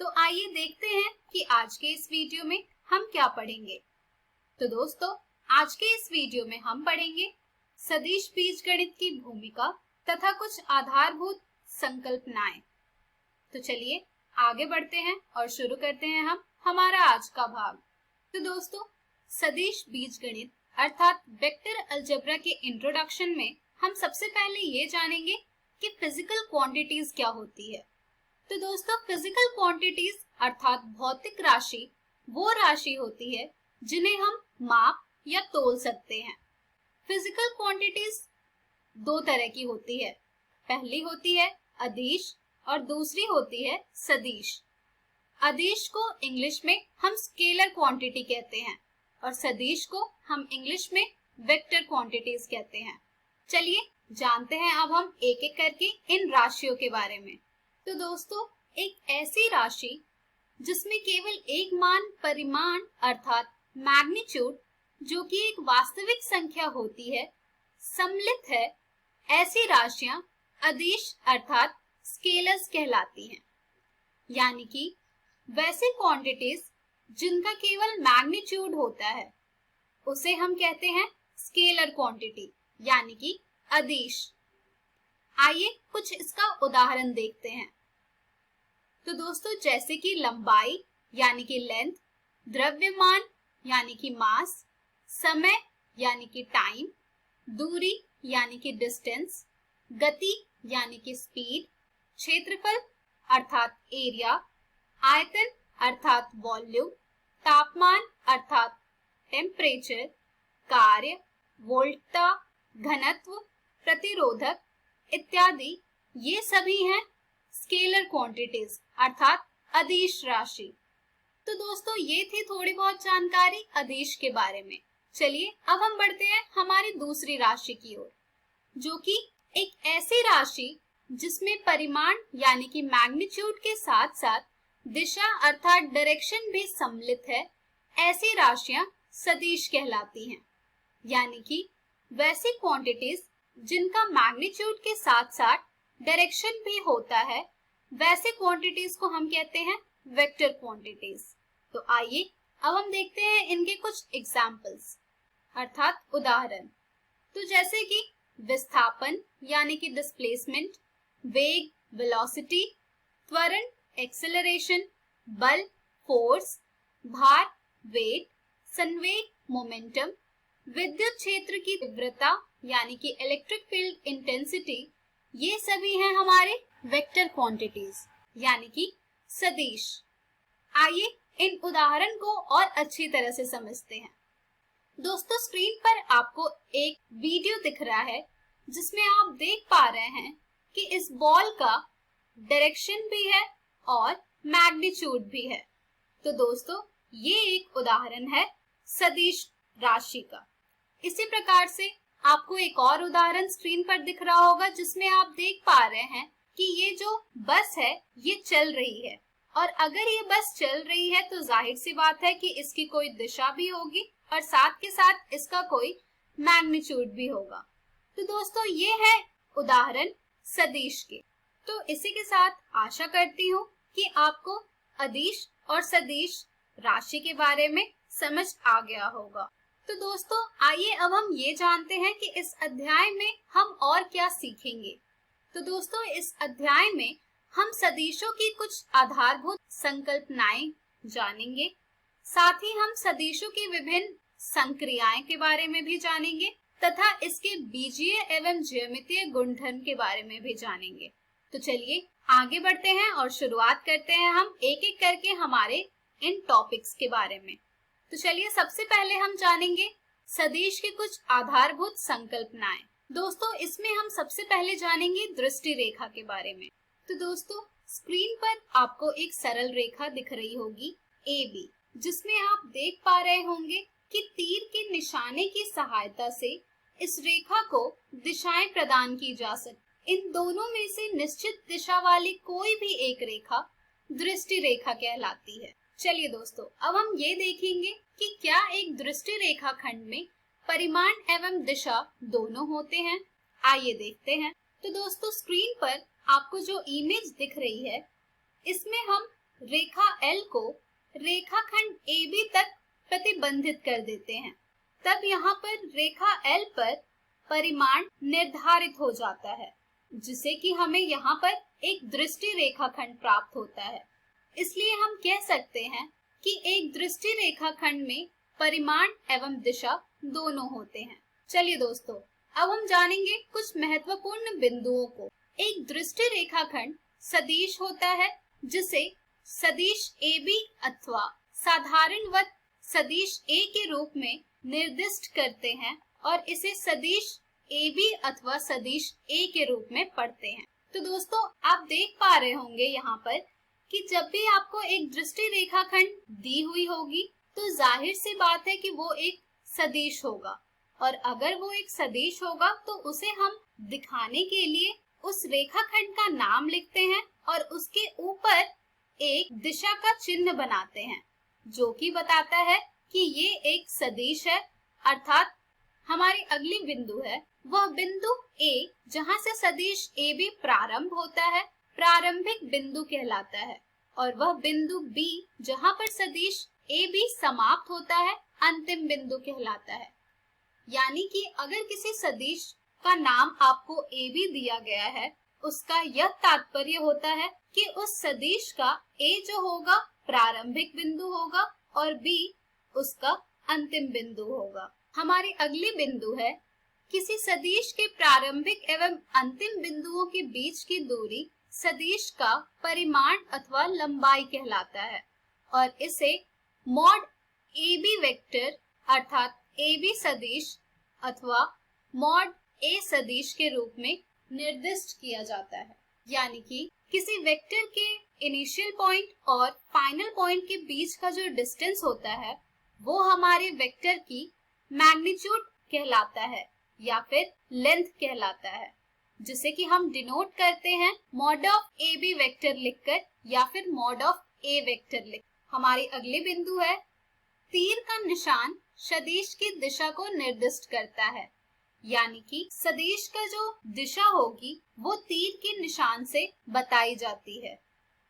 तो आइए देखते हैं कि आज के इस वीडियो में हम क्या पढ़ेंगे। तो दोस्तों, आज के इस वीडियो में हम पढ़ेंगे सदिश बीजगणित की भूमिका तथा कुछ आधारभूत संकल्पनाएं। तो चलिए आगे बढ़ते हैं और शुरू करते हैं हम हमारा आज का भाग। तो दोस्तों, सदिश बीजगणित अर्थात वेक्टर अलजेब्रा के इंट्रोडक्शन में हम सबसे पहले ये जानेंगे कि फिजिकल क्वांटिटीज क्या होती है। तो दोस्तों, फिजिकल क्वांटिटीज अर्थात भौतिक राशि वो राशि होती है जिन्हें हम माप या तोल सकते हैं। फिजिकल क्वांटिटीज 2 तरह की होती है। पहली होती है अदिश और दूसरी होती है सदिश। अदिश को इंग्लिश में हम स्केलर क्वांटिटी कहते हैं और सदिश को हम इंग्लिश में वेक्टर क्वांटिटीज कहते हैं। चलिए जानते हैं अब हम एक एक करके इन राशियों के बारे में। तो दोस्तों, एक ऐसी राशि जिसमें केवल एक मान परिमाण अर्थात मैग्नीट्यूड जो कि एक वास्तविक संख्या होती है सम्मिलित है, ऐसी राशियां अदिश अर्थात स्केलर्स कहलाती हैं। यानी कि वैसे क्वांटिटीज जिनका केवल मैग्नीट्यूड होता है उसे हम कहते हैं स्केलर क्वांटिटी यानी कि अदिश। आइए कुछ इसका उदाहरण देखते हैं। तो दोस्तों, जैसे कि लंबाई यानी कि लेंथ, द्रव्यमान यानी कि मास, समय यानी कि टाइम, दूरी यानी कि डिस्टेंस, गति यानी कि स्पीड, क्षेत्रफल अर्थात एरिया, आयतन अर्थात वॉल्यूम, तापमान अर्थात टेम्परेचर, कार्य, वोल्टता, घनत्व, प्रतिरोधक इत्यादि, ये सभी हैं स्केलर क्वांटिटीज अर्थात अदिश राशि। तो दोस्तों, ये थी थोड़ी बहुत जानकारी अदिश के बारे में। चलिए अब हम बढ़ते हैं हमारी दूसरी राशि की ओर, जो कि एक ऐसी राशि जिसमें परिमाण यानी कि मैग्नीट्यूड के साथ साथ दिशा अर्थात डायरेक्शन भी सम्मिलित है। ऐसी राशियां सदिश कहलाती हैं। यानी कि वैसी क्वांटिटीज जिनका मैग्नीट्यूड के साथ साथ डायरेक्शन भी होता है, वैसे क्वांटिटीज को हम कहते हैं वेक्टर क्वांटिटीज। तो आइए अब हम देखते हैं इनके कुछ एग्जाम्पल्स अर्थात उदाहरण। तो जैसे कि विस्थापन यानी कि डिस्प्लेसमेंट, वेग वेलोसिटी, त्वरण एक्सेलरेशन, बल फोर्स, भार वेट, संवेग मोमेंटम, विद्युत क्षेत्र की तीव्रता यानी कि इलेक्ट्रिक फील्ड इंटेंसिटी, ये सभी हैं हमारे वेक्टर क्वांटिटीज यानी कि सदिश। आइए इन उदाहरण को और अच्छी तरह से समझते हैं। दोस्तों, स्क्रीन पर आपको एक वीडियो दिख रहा है जिसमें आप देख पा रहे हैं कि इस बॉल का डायरेक्शन भी है और मैग्नीट्यूड भी है। तो दोस्तों, ये एक उदाहरण है सदिश राशि का। इसी प्रकार से आपको एक और उदाहरण स्क्रीन पर दिख रहा होगा जिसमें आप देख पा रहे हैं कि ये जो बस है ये चल रही है, और अगर ये बस चल रही है तो जाहिर सी बात है कि इसकी कोई दिशा भी होगी और साथ के साथ इसका कोई मैग्नीट्यूड भी होगा। तो दोस्तों, ये है उदाहरण सदिश के। तो इसी के साथ आशा करती हूँ कि आपको अदिश और सदिश राशि के बारे में समझ आ गया होगा। तो दोस्तों, आइए अब हम ये जानते हैं कि इस अध्याय में हम और क्या सीखेंगे। तो दोस्तों, इस अध्याय में हम सदिशों की कुछ आधारभूत संकल्पनाएं जानेंगे। साथ ही हम सदिशों की विभिन्न संक्रियाएं के बारे में भी जानेंगे तथा इसके बीजीय एवं ज्यामितीय गुणधर्म के बारे में भी जानेंगे। तो चलिए आगे बढ़ते हैं और शुरुआत करते हैं हम एक एक करके हमारे इन टॉपिक्स के बारे में। तो चलिए सबसे पहले हम जानेंगे सदिश की कुछ आधारभूत संकल्पनाएं। दोस्तों, इसमें हम सबसे पहले जानेंगे दृष्टि रेखा के बारे में। तो दोस्तों, स्क्रीन पर आपको एक सरल रेखा दिख रही होगी AB, जिसमें आप देख पा रहे होंगे कि तीर के निशाने की सहायता से इस रेखा को दिशाएं प्रदान की जा सकती। इन दोनों में से निश्चित दिशा वाली कोई भी एक रेखा दृष्टि रेखा कहलाती है। चलिए दोस्तों, अब हम ये देखेंगे कि क्या एक दृष्टि रेखा खंड में परिमाण एवं दिशा दोनों होते हैं। आइए देखते हैं। तो दोस्तों, स्क्रीन पर आपको जो इमेज दिख रही है, इसमें हम रेखा L को रेखाखंड AB तक प्रतिबंधित कर देते हैं। तब यहाँ पर रेखा L पर परिमाण निर्धारित हो जाता है, जिसे कि हमें यहाँ पर एक दृष्टि रेखाखंड प्राप्त होता है। इसलिए हम कह सकते हैं कि एक दृष्टि रेखाखंड में परिमाण एवं दिशा दोनों होते हैं। चलिए दोस्तों, अब हम जानेंगे कुछ महत्वपूर्ण बिंदुओं को। एक दृष्टि रेखाखंड सदिश होता है जिसे सदिश AB अथवा साधारणवत सदिश A के रूप में निर्दिष्ट करते हैं और इसे सदिश AB अथवा सदिश A के रूप में पढ़ते हैं। तो दोस्तों आप देख पा रहे होंगे यहाँ पर कि जब भी आपको एक दृष्टि रेखाखंड दी हुई होगी तो जाहिर सी बात है कि वो एक सदिश होगा, और अगर वो एक सदिश होगा तो उसे हम दिखाने के लिए उस रेखाखंड का नाम लिखते हैं और उसके ऊपर एक दिशा का चिन्ह बनाते हैं जो कि बताता है कि ये एक सदिश है। अर्थात हमारी अगली बिंदु है वह बिंदु A, जहां से सदिश AB प्रारंभ होता है, प्रारंभिक बिंदु कहलाता है, और वह बिंदु B जहां पर सदिश AB समाप्त होता है, अंतिम बिंदु कहलाता है। यानी कि अगर किसी सदिश का नाम आपको AB दिया गया है, उसका यह तात्पर्य होता है कि उस सदिश का A जो होगा प्रारंभिक बिंदु होगा और B उसका अंतिम बिंदु होगा। हमारी अगली बिंदु है किसी सदिश के प्रारंभिक एवं अंतिम बिंदुओं के बीच की दूरी सदिश का परिमाण अथवा लंबाई कहलाता है, और इसे मॉड AB वेक्टर अर्थात AB सदिश अथवा मॉड A सदिश के रूप में निर्दिष्ट किया जाता है। यानी कि किसी वेक्टर के इनिशियल पॉइंट और फाइनल पॉइंट के बीच का जो डिस्टेंस होता है वो हमारे वेक्टर की मैग्नीट्यूड कहलाता है या फिर लेंथ कहलाता है, जिसे कि हम डिनोट करते हैं मॉड ऑफ AB वेक्टर लिखकर या फिर मॉड ऑफ A वेक्टर लिख। हमारी अगली बिंदु है तीर का निशान सदिश की दिशा को निर्दिष्ट करता है, यानी कि सदिश का जो दिशा होगी वो तीर के निशान से बताई जाती है।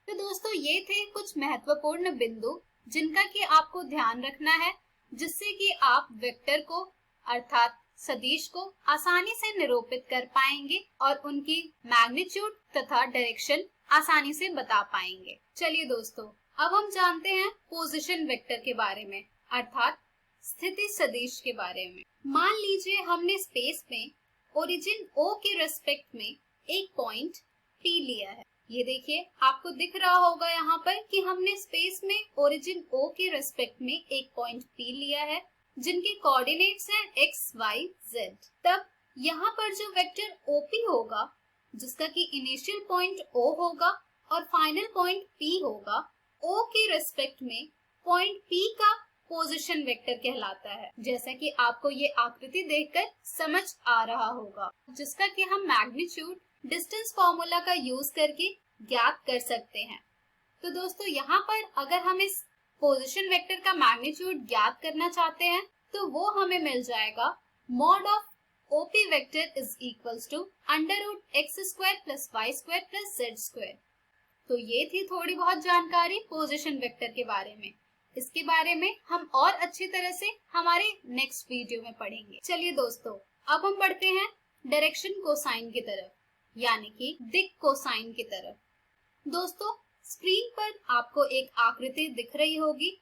तो दोस्तों ये थे कुछ महत्वपूर्ण बिंदु जिनका कि आपको ध्यान रखना है, जिससे कि आप वेक्टर को अर्थात सदिश को आसानी से निरूपित कर पाएंगे और उनकी मैग्नीट्यूड तथा डायरेक्शन आसानी से बता पाएंगे। चलिए दोस्तों, अब हम जानते हैं पोजीशन वेक्टर के बारे में अर्थात स्थिति सदिश के बारे में। मान लीजिए हमने स्पेस में ओरिजिन O के रेस्पेक्ट में एक पॉइंट P लिया है। ये देखिए आपको दिख रहा होगा यहाँ पर कि हमने स्पेस में ओरिजिन O के रेस्पेक्ट में एक पॉइंट P लिया है जिनके कोऑर्डिनेट्स हैं x, y, z। तब यहाँ पर जो वेक्टर OP होगा जिसका कि इनिशियल पॉइंट O होगा और फाइनल पॉइंट P होगा, O के रेस्पेक्ट में पॉइंट P का पोजीशन वेक्टर कहलाता है, जैसा कि आपको ये आकृति देखकर समझ आ रहा होगा, जिसका कि हम मैग्नीट्यूड डिस्टेंस फॉर्मूला का यूज करके ज्ञात कर सकते हैं। तो दोस्तों यहाँ पर अगर हम इस पोजीशन वेक्टर का मैग्नीट्यूड ज्ञात करना चाहते हैं तो वो हमें मिल जाएगा mod of OP vector is equals to √x² + y² + z²। तो ये थी थोड़ी बहुत जानकारी पोजीशन वेक्टर के बारे में। इसके बारे में हम और अच्छी तरह से हमारे नेक्स्ट वीडियो में पढ़ेंगे। चलिए दोस्तों, अब हम बढ़ते हैं डायरेक्शन कोसाइन की तरफ, यानी कि दिक् कोसाइन की तरफ। दोस्तों स्क्रीन पर आपको एक आकृति दिख रही होगी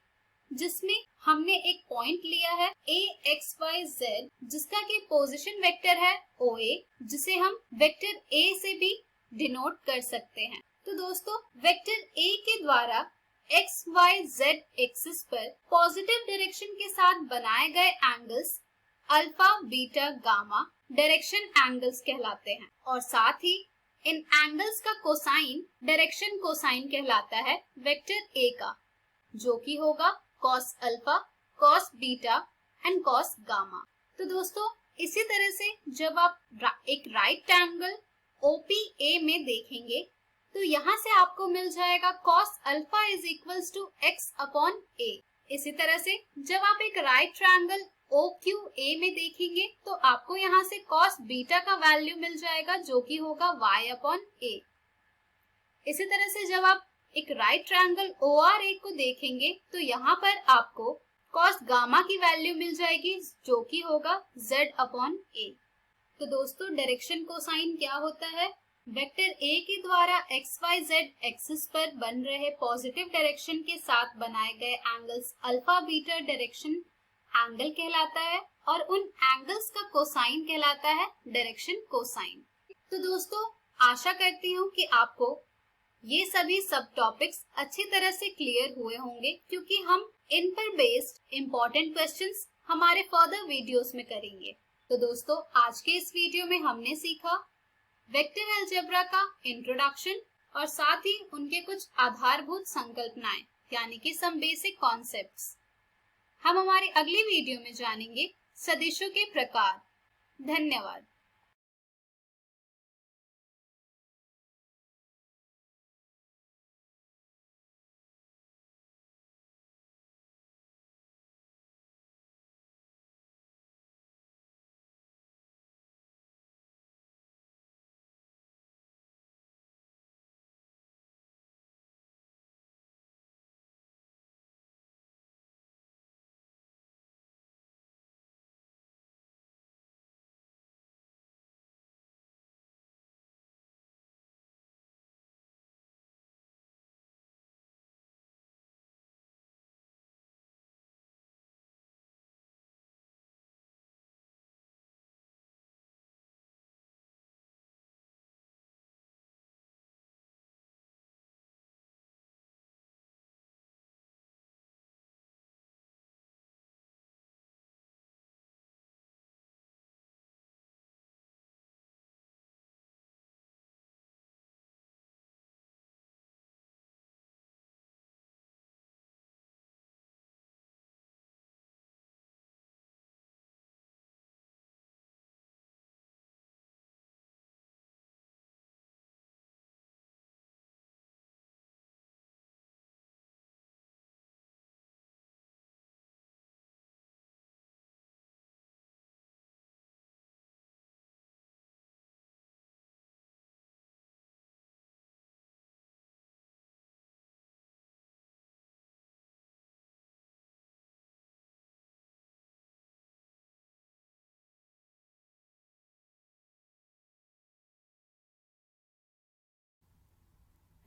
जिसमें हमने एक पॉइंट लिया है AXYZ जिसका कि पोजीशन वेक्टर है OA, जिसे हम वेक्टर A से भी डिनोट कर सकते हैं। तो दोस्तों वेक्टर A के द्वारा XYZ एक्सिस पर पॉजिटिव डायरेक्शन के साथ बनाए गए angles alpha, beta, gamma direction angles कहलाते हैं, और साथ ही इन एंगल्स का कोसाइन डायरेक्शन कोसाइन कहलाता है वेक्टर A का, जो कि होगा cos alpha, cos beta and cos gamma. तो दोस्तों इसी तरह से जब आप एक राइट एंगल OPA में देखेंगे तो यहाँ से आपको मिल जाएगा cos alpha is equals to x/a। इसी तरह से जब आप एक राइट ट्रायंगल OQA में देखेंगे तो आपको यहाँ से cos बीटा का वैल्यू मिल जाएगा जो कि होगा y/a। इसी तरह से जब आप एक राइट ट्रायंगल ORA को देखेंगे तो यहाँ पर आपको cos गामा की वैल्यू मिल जाएगी जो कि होगा z/a। तो दोस्तों डायरेक्शन कोसाइन क्या होता है? वेक्टर A के द्वारा XYZ एक्सिस पर बन रहे पॉजिटिव डायरेक्शन के साथ बनाए गए angles alpha beta direction angle कहलाता है और उन एंगल्स का कोसाइन कहलाता है डायरेक्शन कोसाइन। तो दोस्तों आशा करती हूँ कि आपको ये सभी सब टॉपिक्स अच्छी तरह से क्लियर हुए होंगे, क्योंकि हम इन पर बेस्ड इम्पोर्टेंट क्वेश्चंस हमारे फर्दर वीडियोस में करेंगे। तो दोस्तों आज के इस वीडियो में हमने सीखा वेक्टर अलजेब्रा का इंट्रोडक्शन और साथ ही उनके कुछ आधारभूत संकल्पनाएं यानी कि सम बेसिक कॉन्सेप्ट्स। हम हमारी अगली वीडियो में जानेंगे सदिशों के प्रकार। धन्यवाद।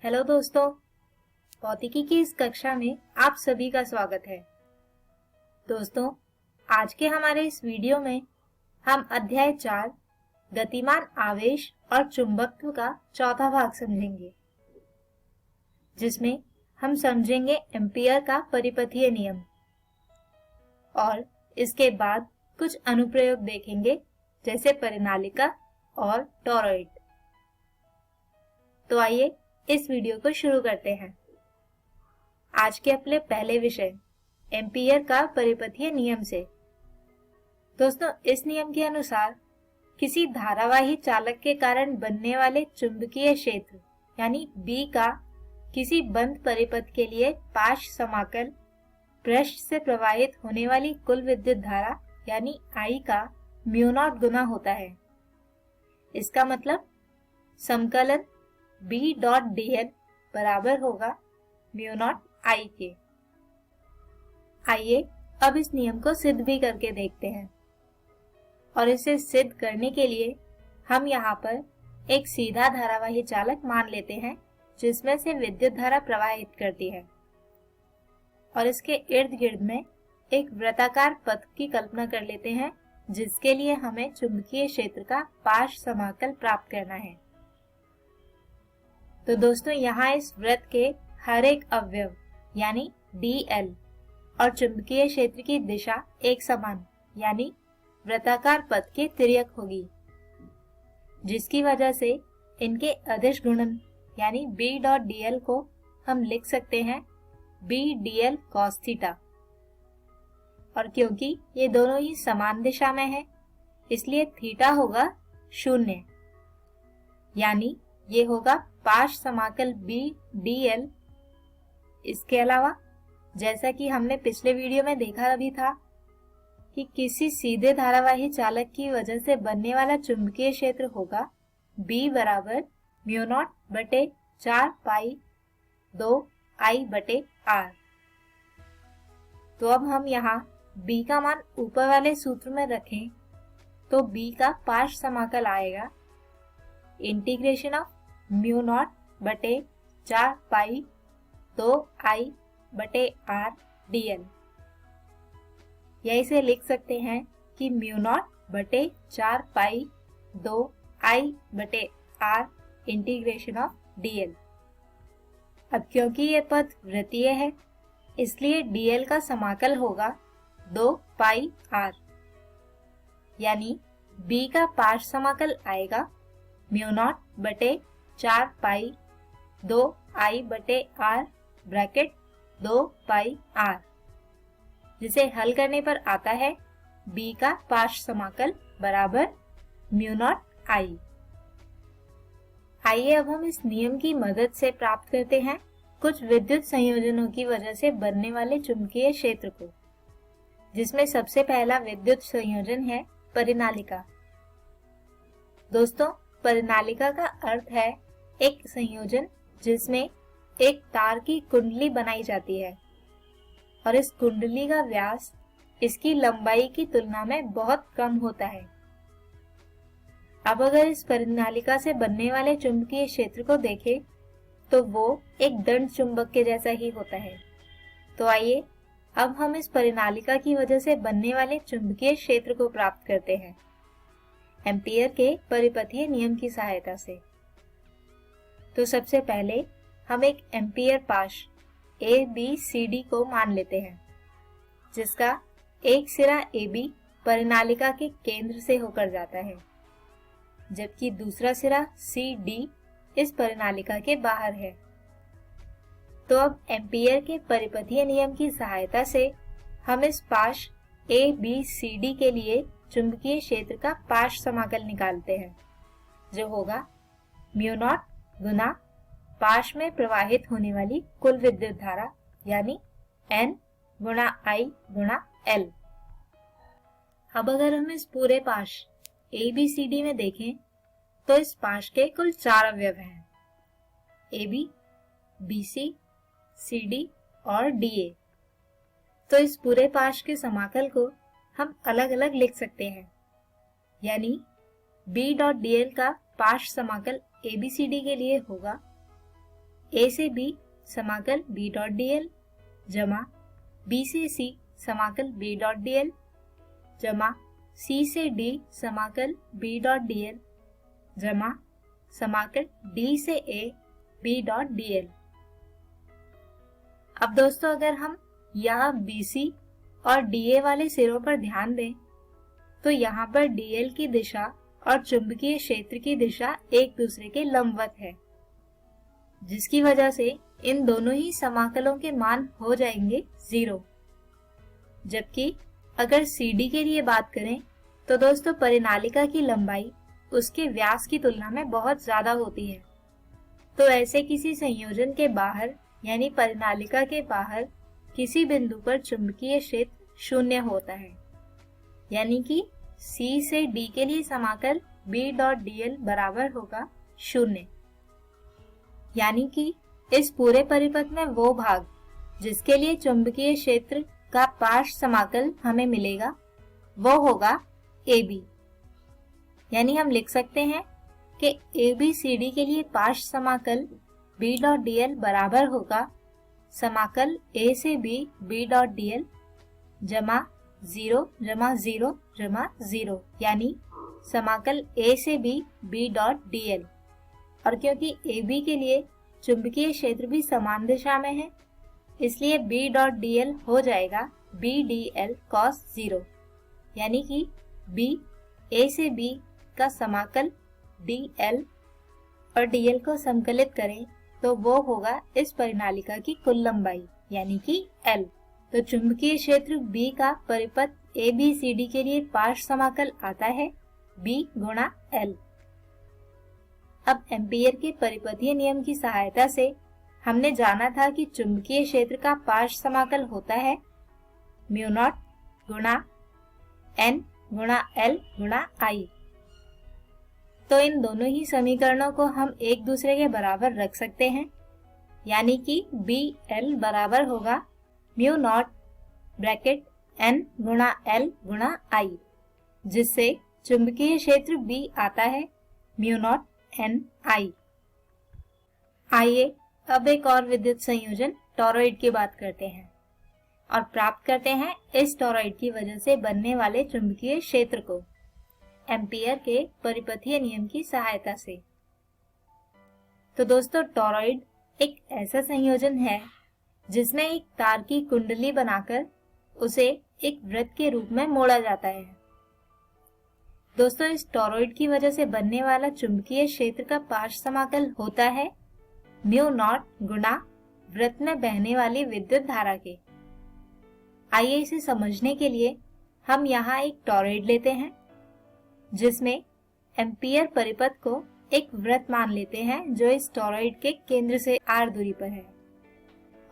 हेलो दोस्तों, भौतिकी की इस कक्षा में आप सभी का स्वागत है। दोस्तों, आज के हमारे इस वीडियो में हम अध्याय 4 गतिमान आवेश और चुंबकत्व का चौथा भाग समझेंगे, जिसमें हम समझेंगे एम्पियर का परिपथीय नियम और इसके बाद कुछ अनुप्रयोग देखेंगे, जैसे परिनालिका और टॉरॉइड। तो आइए इस वीडियो को शुरू करते हैं। आज के अपने पहले विषय एम्पियर का परिपथीय नियम से। दोस्तों, इस नियम के अनुसार किसी धारावाही चालक के कारण बनने वाले चुंबकीय क्षेत्र यानी B का किसी बंद परिपथ के लिए पाश समाकल पृष्ठ से प्रवाहित होने वाली कुल विद्युत धारा यानी I का म्यू0 गुना होता है। इसका मतलब समकलन B डॉट dl बराबर होगा म्यू0 I के। आइए अब इस नियम को सिद्ध भी करके देखते हैं। और इसे सिद्ध करने के लिए हम यहाँ पर एक सीधा धारावाही चालक मान लेते हैं, जिसमें से विद्युत धारा प्रवाहित करती है, और इसके इर्द गिर्द में एक वृत्ताकार पथ की कल्पना कर लेते हैं, जिसके लिए हमें चुंबकीय क्षेत्र का पाश समाकल प्राप्त करना है। तो दोस्तों, यहाँ इस वृत्त के हर एक अवयव यानी dl और चुंबकीय क्षेत्र की दिशा एक समान यानी वृत्ताकार पथ के तिर्यक होगी, जिसकी वजह से इनके अदिश गुणन यानी B डॉट dl को हम लिख सकते हैं B dl cos थीटा। और क्योंकि ये दोनों ही समान दिशा में है, इसलिए थीटा होगा 0, यानी ये होगा पाश समाकल B dl। इसके अलावा जैसा कि हमने पिछले वीडियो में देखा भी था कि किसी सीधे धारावाही चालक की वजह से बनने वाला चुंबकीय क्षेत्र होगा B बराबर म्यू0 बटे 4 पाई 2 I बटे R। तो अब हम यहाँ B का मान ऊपर वाले सूत्र में रखें तो B का पाश समाकल आएगा इंटीग्रेशन ऑफ म्यू0 बटे 4 पाई 2 I बटे R dl। या इसे लिख सकते हैं कि म्यू0 बटे 4 पाई 2 I बटे R इंटीग्रेशन ऑफ dl। अब क्योंकि ये पथ वृत्तीय है, इसलिए dl का समाकल होगा 2 पाई R, यानी B का पाश समाकल आएगा म्यू नॉट बटे 4 पाई 2 आई बटे आर ब्रैकेट 2 पाई आर, जिसे हल करने पर आता है b का पार्श्व समाकल बराबर म्यू नॉट आई। आइए अब हम इस नियम की मदद से प्राप्त करते हैं कुछ विद्युत संयोजनों की वजह से बनने वाले चुंबकीय क्षेत्र को, जिसमें सबसे पहला विद्युत संयोजन है परिनालिका। दोस्तों, परिनालिका का अर्थ है एक संयोजन जिसमें एक तार की कुंडली बनाई जाती है और इस कुंडली का व्यास इसकी लंबाई की तुलना में बहुत कम होता है। अब अगर इस परिनालिका से बनने वाले चुंबकीय क्षेत्र को देखें तो वो एक दंड चुंबक के जैसा ही होता है। तो आइए अब हम इस परिनालिका की वजह से बनने वाले चुंबकीय क्षेत्र को प्राप्त करते हैं एम्पियर के परिपथीय नियम की सहायता से। तो सबसे पहले हम एक एम्पियर पाश ABCD को मान लेते हैं, जिसका एक सिरा AB परिनालिका के केंद्र से होकर जाता है, जबकि दूसरा सिरा CD इस परिनालिका के बाहर है। तो अब एम्पियर के परिपथीय नियम की सहायता से हम इस पाश ABCD के लिए चुंबकीय क्षेत्र का पार्श्व समाकल निकालते हैं, जो होगा म्यू नॉट गुना पाश में प्रवाहित होने वाली कुल विद्युत धारा यानी N गुणा I गुणा L। अब अगर हम इस पूरे पाश ABCD में देखें तो इस पाश के कुल 4 अवयव हैं, AB, BC, CD और DA। तो इस पूरे पाश के समाकल को हम अलग अलग लिख सकते हैं, यानी B डॉट DL का पाश समाकल ABCD के लिए होगा A से B समाकल B डॉट DL जमा B से C समाकल B डॉट DL जमा C से D समाकल B डॉट DL जमा समाकल D से A B डॉट DL। अब दोस्तों, अगर हम यहाँ BC और DA वाले सिरों पर ध्यान दें तो यहाँ पर DL की दिशा और चुंबकीय क्षेत्र की दिशा एक दूसरे के लंबवत है, जिसकी वजह से इन दोनों ही समाकलों के मान हो जाएंगे 0। जबकि अगर CD के लिए बात करें तो दोस्तों, परिनालिका की लंबाई उसके व्यास की तुलना में बहुत ज्यादा होती है। तो ऐसे किसी संयोजन के बाहर यानी परिनालिका के बाहर किसी बिंदु पर चुंबकीय क्षेत्र 0 होता है, यानी कि C से D के लिए समाकल B डॉट DL बराबर होगा 0। यानी कि इस पूरे परिपथ में वो भाग जिसके लिए चुंबकीय क्षेत्र का पार्श्व समाकल हमें मिलेगा वो होगा AB। यानी हम लिख सकते हैं कि ABCD के लिए पार्श्व समाकल B डॉट DL बराबर होगा समाकल A से B B डॉट DL जमा 0 जमा 0 जमा 0, यानी समाकल A से B B डॉट DL। और क्योंकि AB के लिए चुंबकीय क्षेत्र भी समान दिशा में है, इसलिए B डॉट DL हो जाएगा B DL cos 0, यानी कि B A से B का समाकल DL और DL को संकलित करें तो वो होगा इस परिनालिका की कुल लंबाई यानी कि L। तो चुंबकीय क्षेत्र B का परिपथ ABCD के लिए पार्श्व समाकल आता है B गुणा L। अब एम्पियर के परिपथीय नियम की सहायता से हमने जाना था कि चुंबकीय क्षेत्र का पार्श्व समाकल होता है म्यू नॉट गुणा N गुणा L गुणा I। तो इन दोनों ही समीकरणों को हम एक दूसरे के बराबर रख सकते हैं, यानी कि BL बराबर होगा म्यू नॉट ब्रैकेट N गुणा L गुणा I, जिससे चुंबकीय क्षेत्र B आता है म्यू नॉट N I। आइए अब एक और विद्युत संयोजन टॉरॉइड की बात करते हैं और प्राप्त करते हैं इस टॉरॉइड की वजह से बनने वाले चुंबकीय क्षेत्र को एम्पियर के परिपथीय नियम की सहायता से। तो दोस्तों, टॉरॉइड एक ऐसा संयोजन है जिसमें एक तार की कुंडली बनाकर उसे एक वृत्त के रूप में मोड़ा जाता है। दोस्तों, इस टॉरॉइड की वजह से बनने वाला चुंबकीय क्षेत्र का पार्श्व समाकल होता है म्यू नॉट गुणा वृत्त में बहने वाली विद्युत धारा के। आइए इसे समझने के लिए हम यहाँ एक टॉरॉइड लेते हैं जिसमें एम्पियर परिपथ को एक वृत्त मान लेते हैं जो इस टॉरॉइड के केंद्र से r दूरी पर है,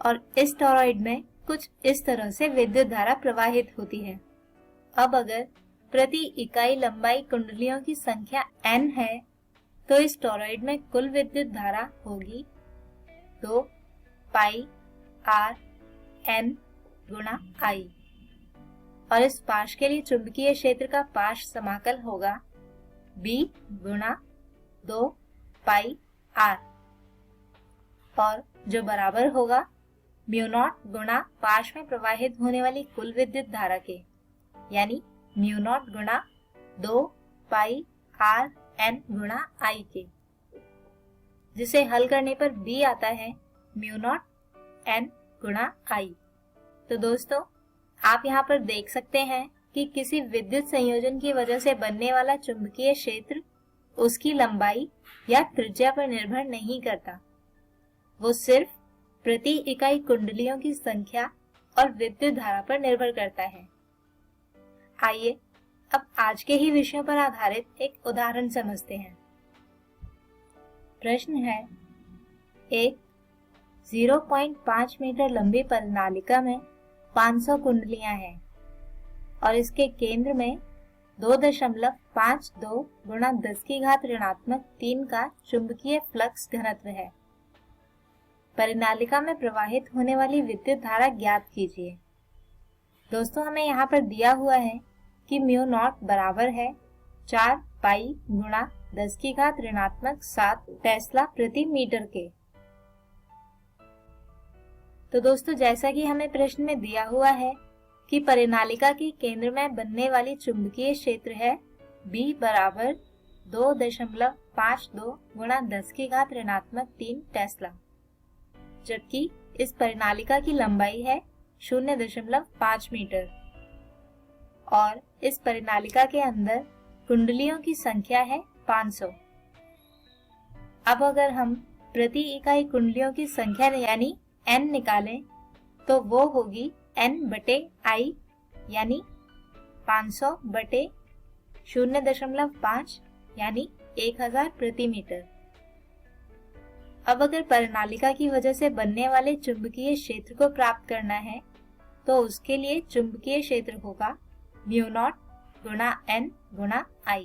और इस टॉरॉइड में कुछ इस तरह से विद्युत धारा प्रवाहित होती है। अब अगर प्रति इकाई लंबाई कुंडलियों की संख्या n है तो इस टॉरॉइड में कुल विद्युत धारा होगी 2 पाई r n गुणा I, और इस पाश के लिए चुंबकीय क्षेत्र का पाश समाकल होगा B गुणा 2 पाई r, और जो बराबर होगा म्यू नॉट गुणा पाश में प्रवाहित होने वाली कुल विद्युत धारा के, यानी म्यू नॉट गुणा 2 पाई r n गुणा I के, जिसे हल करने पर B आता है म्यू नॉट n गुणा I। तो दोस्तों, आप यहाँ पर देख सकते हैं कि किसी विद्युत संयोजन की वजह से बनने वाला चुंबकीय क्षेत्र उसकी लंबाई या त्रिज्या पर निर्भर नहीं करता, वो सिर्फ प्रति इकाई कुंडलियों की संख्या और विद्युत धारा पर निर्भर करता है। आइए अब आज के ही विषयों पर आधारित एक उदाहरण समझते हैं। प्रश्न है, एक 0.5 मीटर लंबी परिनालिका में 500 कुंडलियां हैं और इसके केंद्र में 2.52 गुणा 10 की घात ऋणात्मक 3 का चुंबकीय फ्लक्स घनत्व है। परिनालिका में प्रवाहित होने वाली विद्युत धारा ज्ञात कीजिए। दोस्तों, हमें यहाँ पर दिया हुआ है कि म्यू नॉट बराबर है 4 पाई गुणा 10 की घात ऋणात्मक 7 टेस्ला प्रति मीटर के। तो दोस्तों, जैसा कि हमें प्रश्न में दिया हुआ है कि परिनालिका के केंद्र में बनने वाली चुंबकीय क्षेत्र है B बराबर 2.52 गुणा 10 की घात ऋणात्मक 3 टेस्ला, जबकि इस परिनालिका की लंबाई है 0.5 मीटर और इस परिनालिका के अंदर कुंडलियों की संख्या है 500। अब अगर हम प्रति इकाई कुंडलियों की संख्या यानी n निकालें तो वो होगी n बटे I, यानी 500 बटे 0.5 यानी 1000 प्रति मीटर। अब अगर परिनालिका की वजह से बनने वाले चुंबकीय क्षेत्र को प्राप्त करना है तो उसके लिए चुंबकीय क्षेत्र होगा म्यू नॉट गुणा n गुणा I,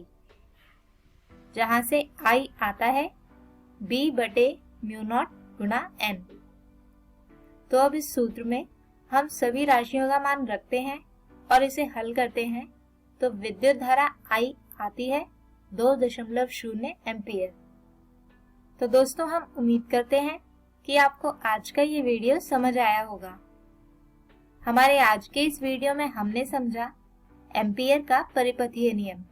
जहां से I आता है B बटे म्यू नॉट गुणा n। तो अब इस सूत्र में हम सभी राशियों का मान रखते हैं और इसे हल करते हैं तो विद्युत धारा I आती है 2.0 एम्पियर। तो दोस्तों, हम उम्मीद करते हैं कि आपको आज का ये वीडियो समझ आया होगा। हमारे आज के इस वीडियो में हमने समझा एम्पियर का परिपथीय नियम,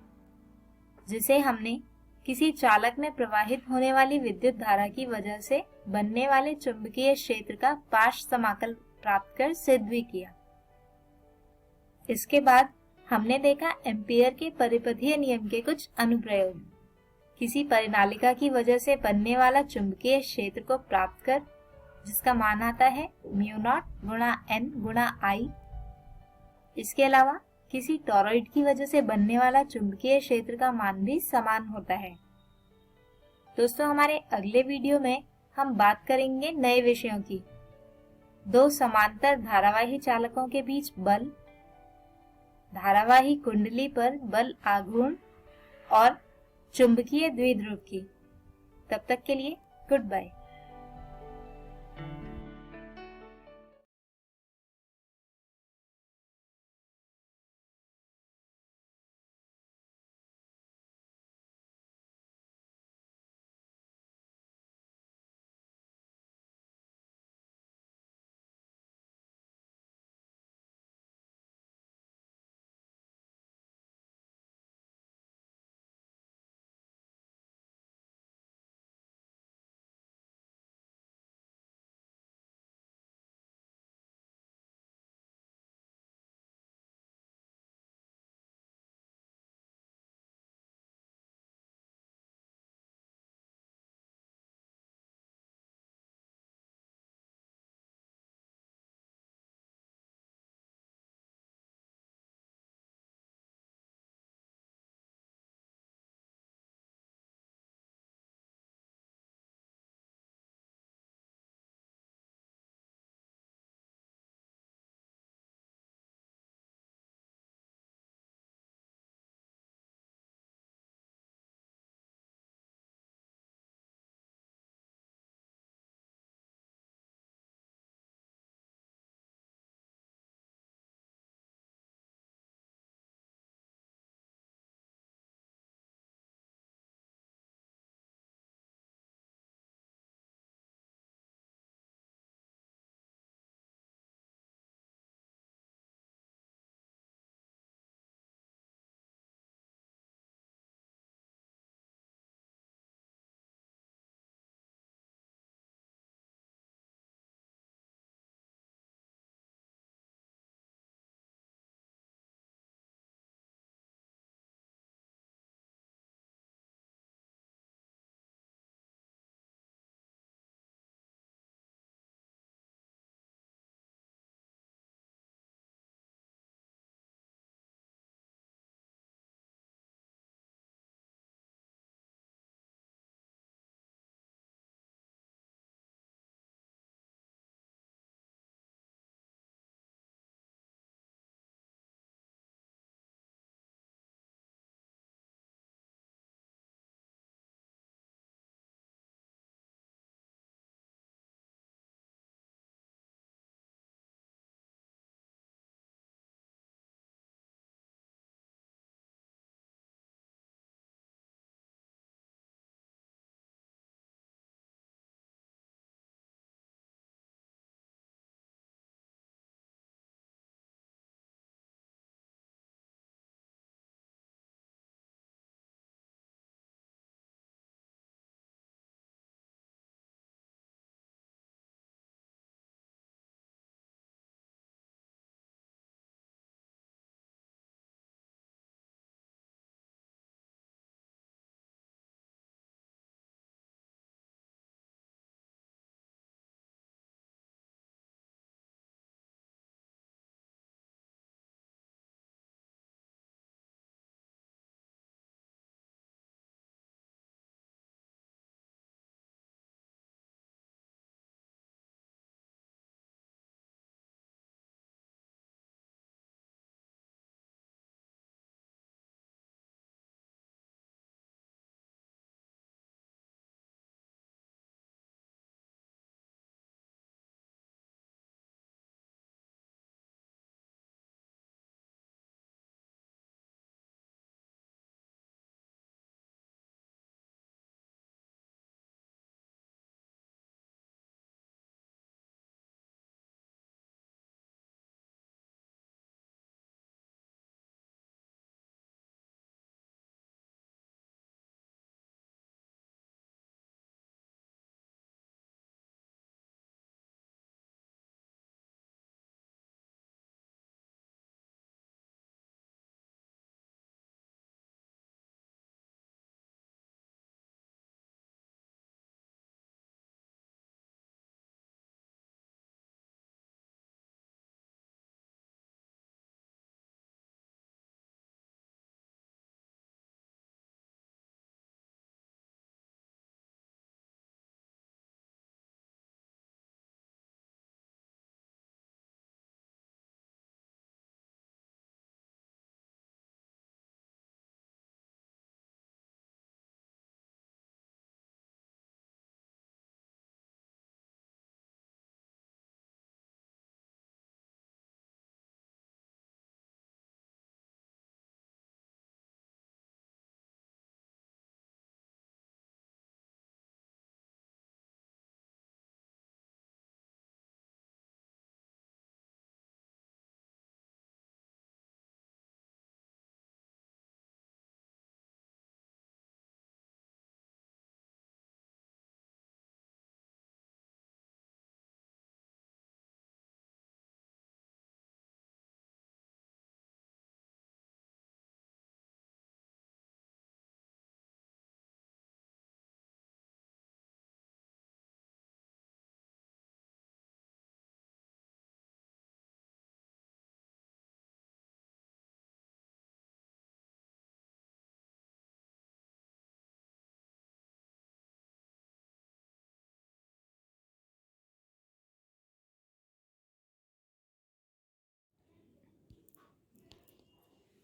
जिसे हमने किसी चालक में प्रवाहित होने वाली विद्युत धारा की वजह से बनने वाले चुंबकीय क्षेत्र का पार्श्व समाकल प्राप्त कर सिद्ध भी किया। इसके बाद हमने देखा एम्पियर के परिपथीय नियम के कुछ अनुप्रयोग। किसी परिनालिका की वजह से बनने वाला चुंबकीय क्षेत्र को प्राप्त कर जिसका मान आता है म्यू नॉट गुणा n गुणा I। इसके अलावा किसी टॉरॉइड की वजह से बनने वाला चुंबकीय क्षेत्र का मान भी समान होता है। दोस्तों, हमारे अगले वीडियो में हम बात करेंगे नए विषयों की। दो समांतर धारावाही चालकों के बीच बल, धारावाही कुंडली पर बल आघूर्ण और चुंबकीय द्विध्रुव की। तब तक के लिए गुड बाय।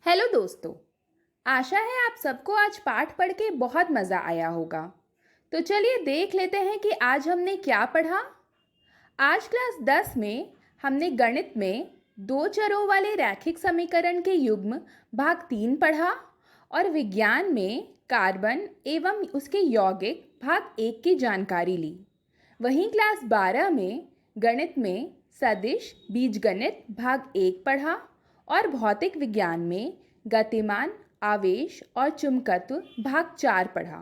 हेलो दोस्तों, आशा है आप सबको आज पाठ पढ़ के बहुत मज़ा आया होगा। तो चलिए देख लेते हैं कि आज हमने क्या पढ़ा। आज क्लास 10 में हमने गणित में दो चरों वाले रैखिक समीकरण के युग्म भाग 3 पढ़ा और विज्ञान में कार्बन एवं उसके यौगिक भाग 1 की जानकारी ली। वहीं क्लास 12 में गणित में सदिश बीजगणित भाग 1 पढ़ा और भौतिक विज्ञान में गतिमान, आवेश और चुंबकत्व भाग 4 पढ़ा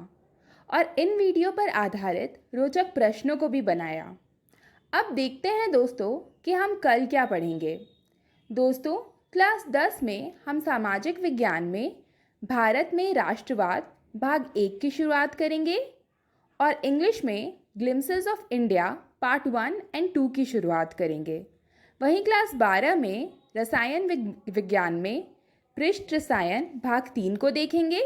और इन वीडियो पर आधारित रोचक प्रश्नों को भी बनाया। अब देखते हैं दोस्तों कि हम कल क्या पढ़ेंगे। दोस्तों, क्लास 10 में हम सामाजिक विज्ञान में भारत में राष्ट्रवाद भाग 1 की शुरुआत करेंगे और इंग्लिश में glimpses of India part 1 and 2 की शुरुआत करेंगे। वहीं क्लास 12 में रसायन विज्ञान में पृष्ठ रसायन भाग 3 को देखेंगे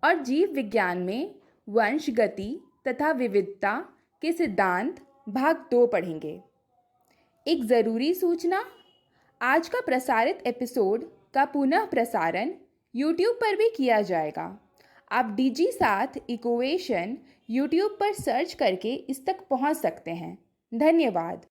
और जीव विज्ञान में वंश गति तथा विविधता के सिद्धांत भाग 2 पढ़ेंगे। एक ज़रूरी सूचना, आज का प्रसारित एपिसोड का पुनः प्रसारण YouTube पर भी किया जाएगा। आप DG7 इक्वेशन YouTube पर सर्च करके इस तक पहुंच सकते हैं। धन्यवाद।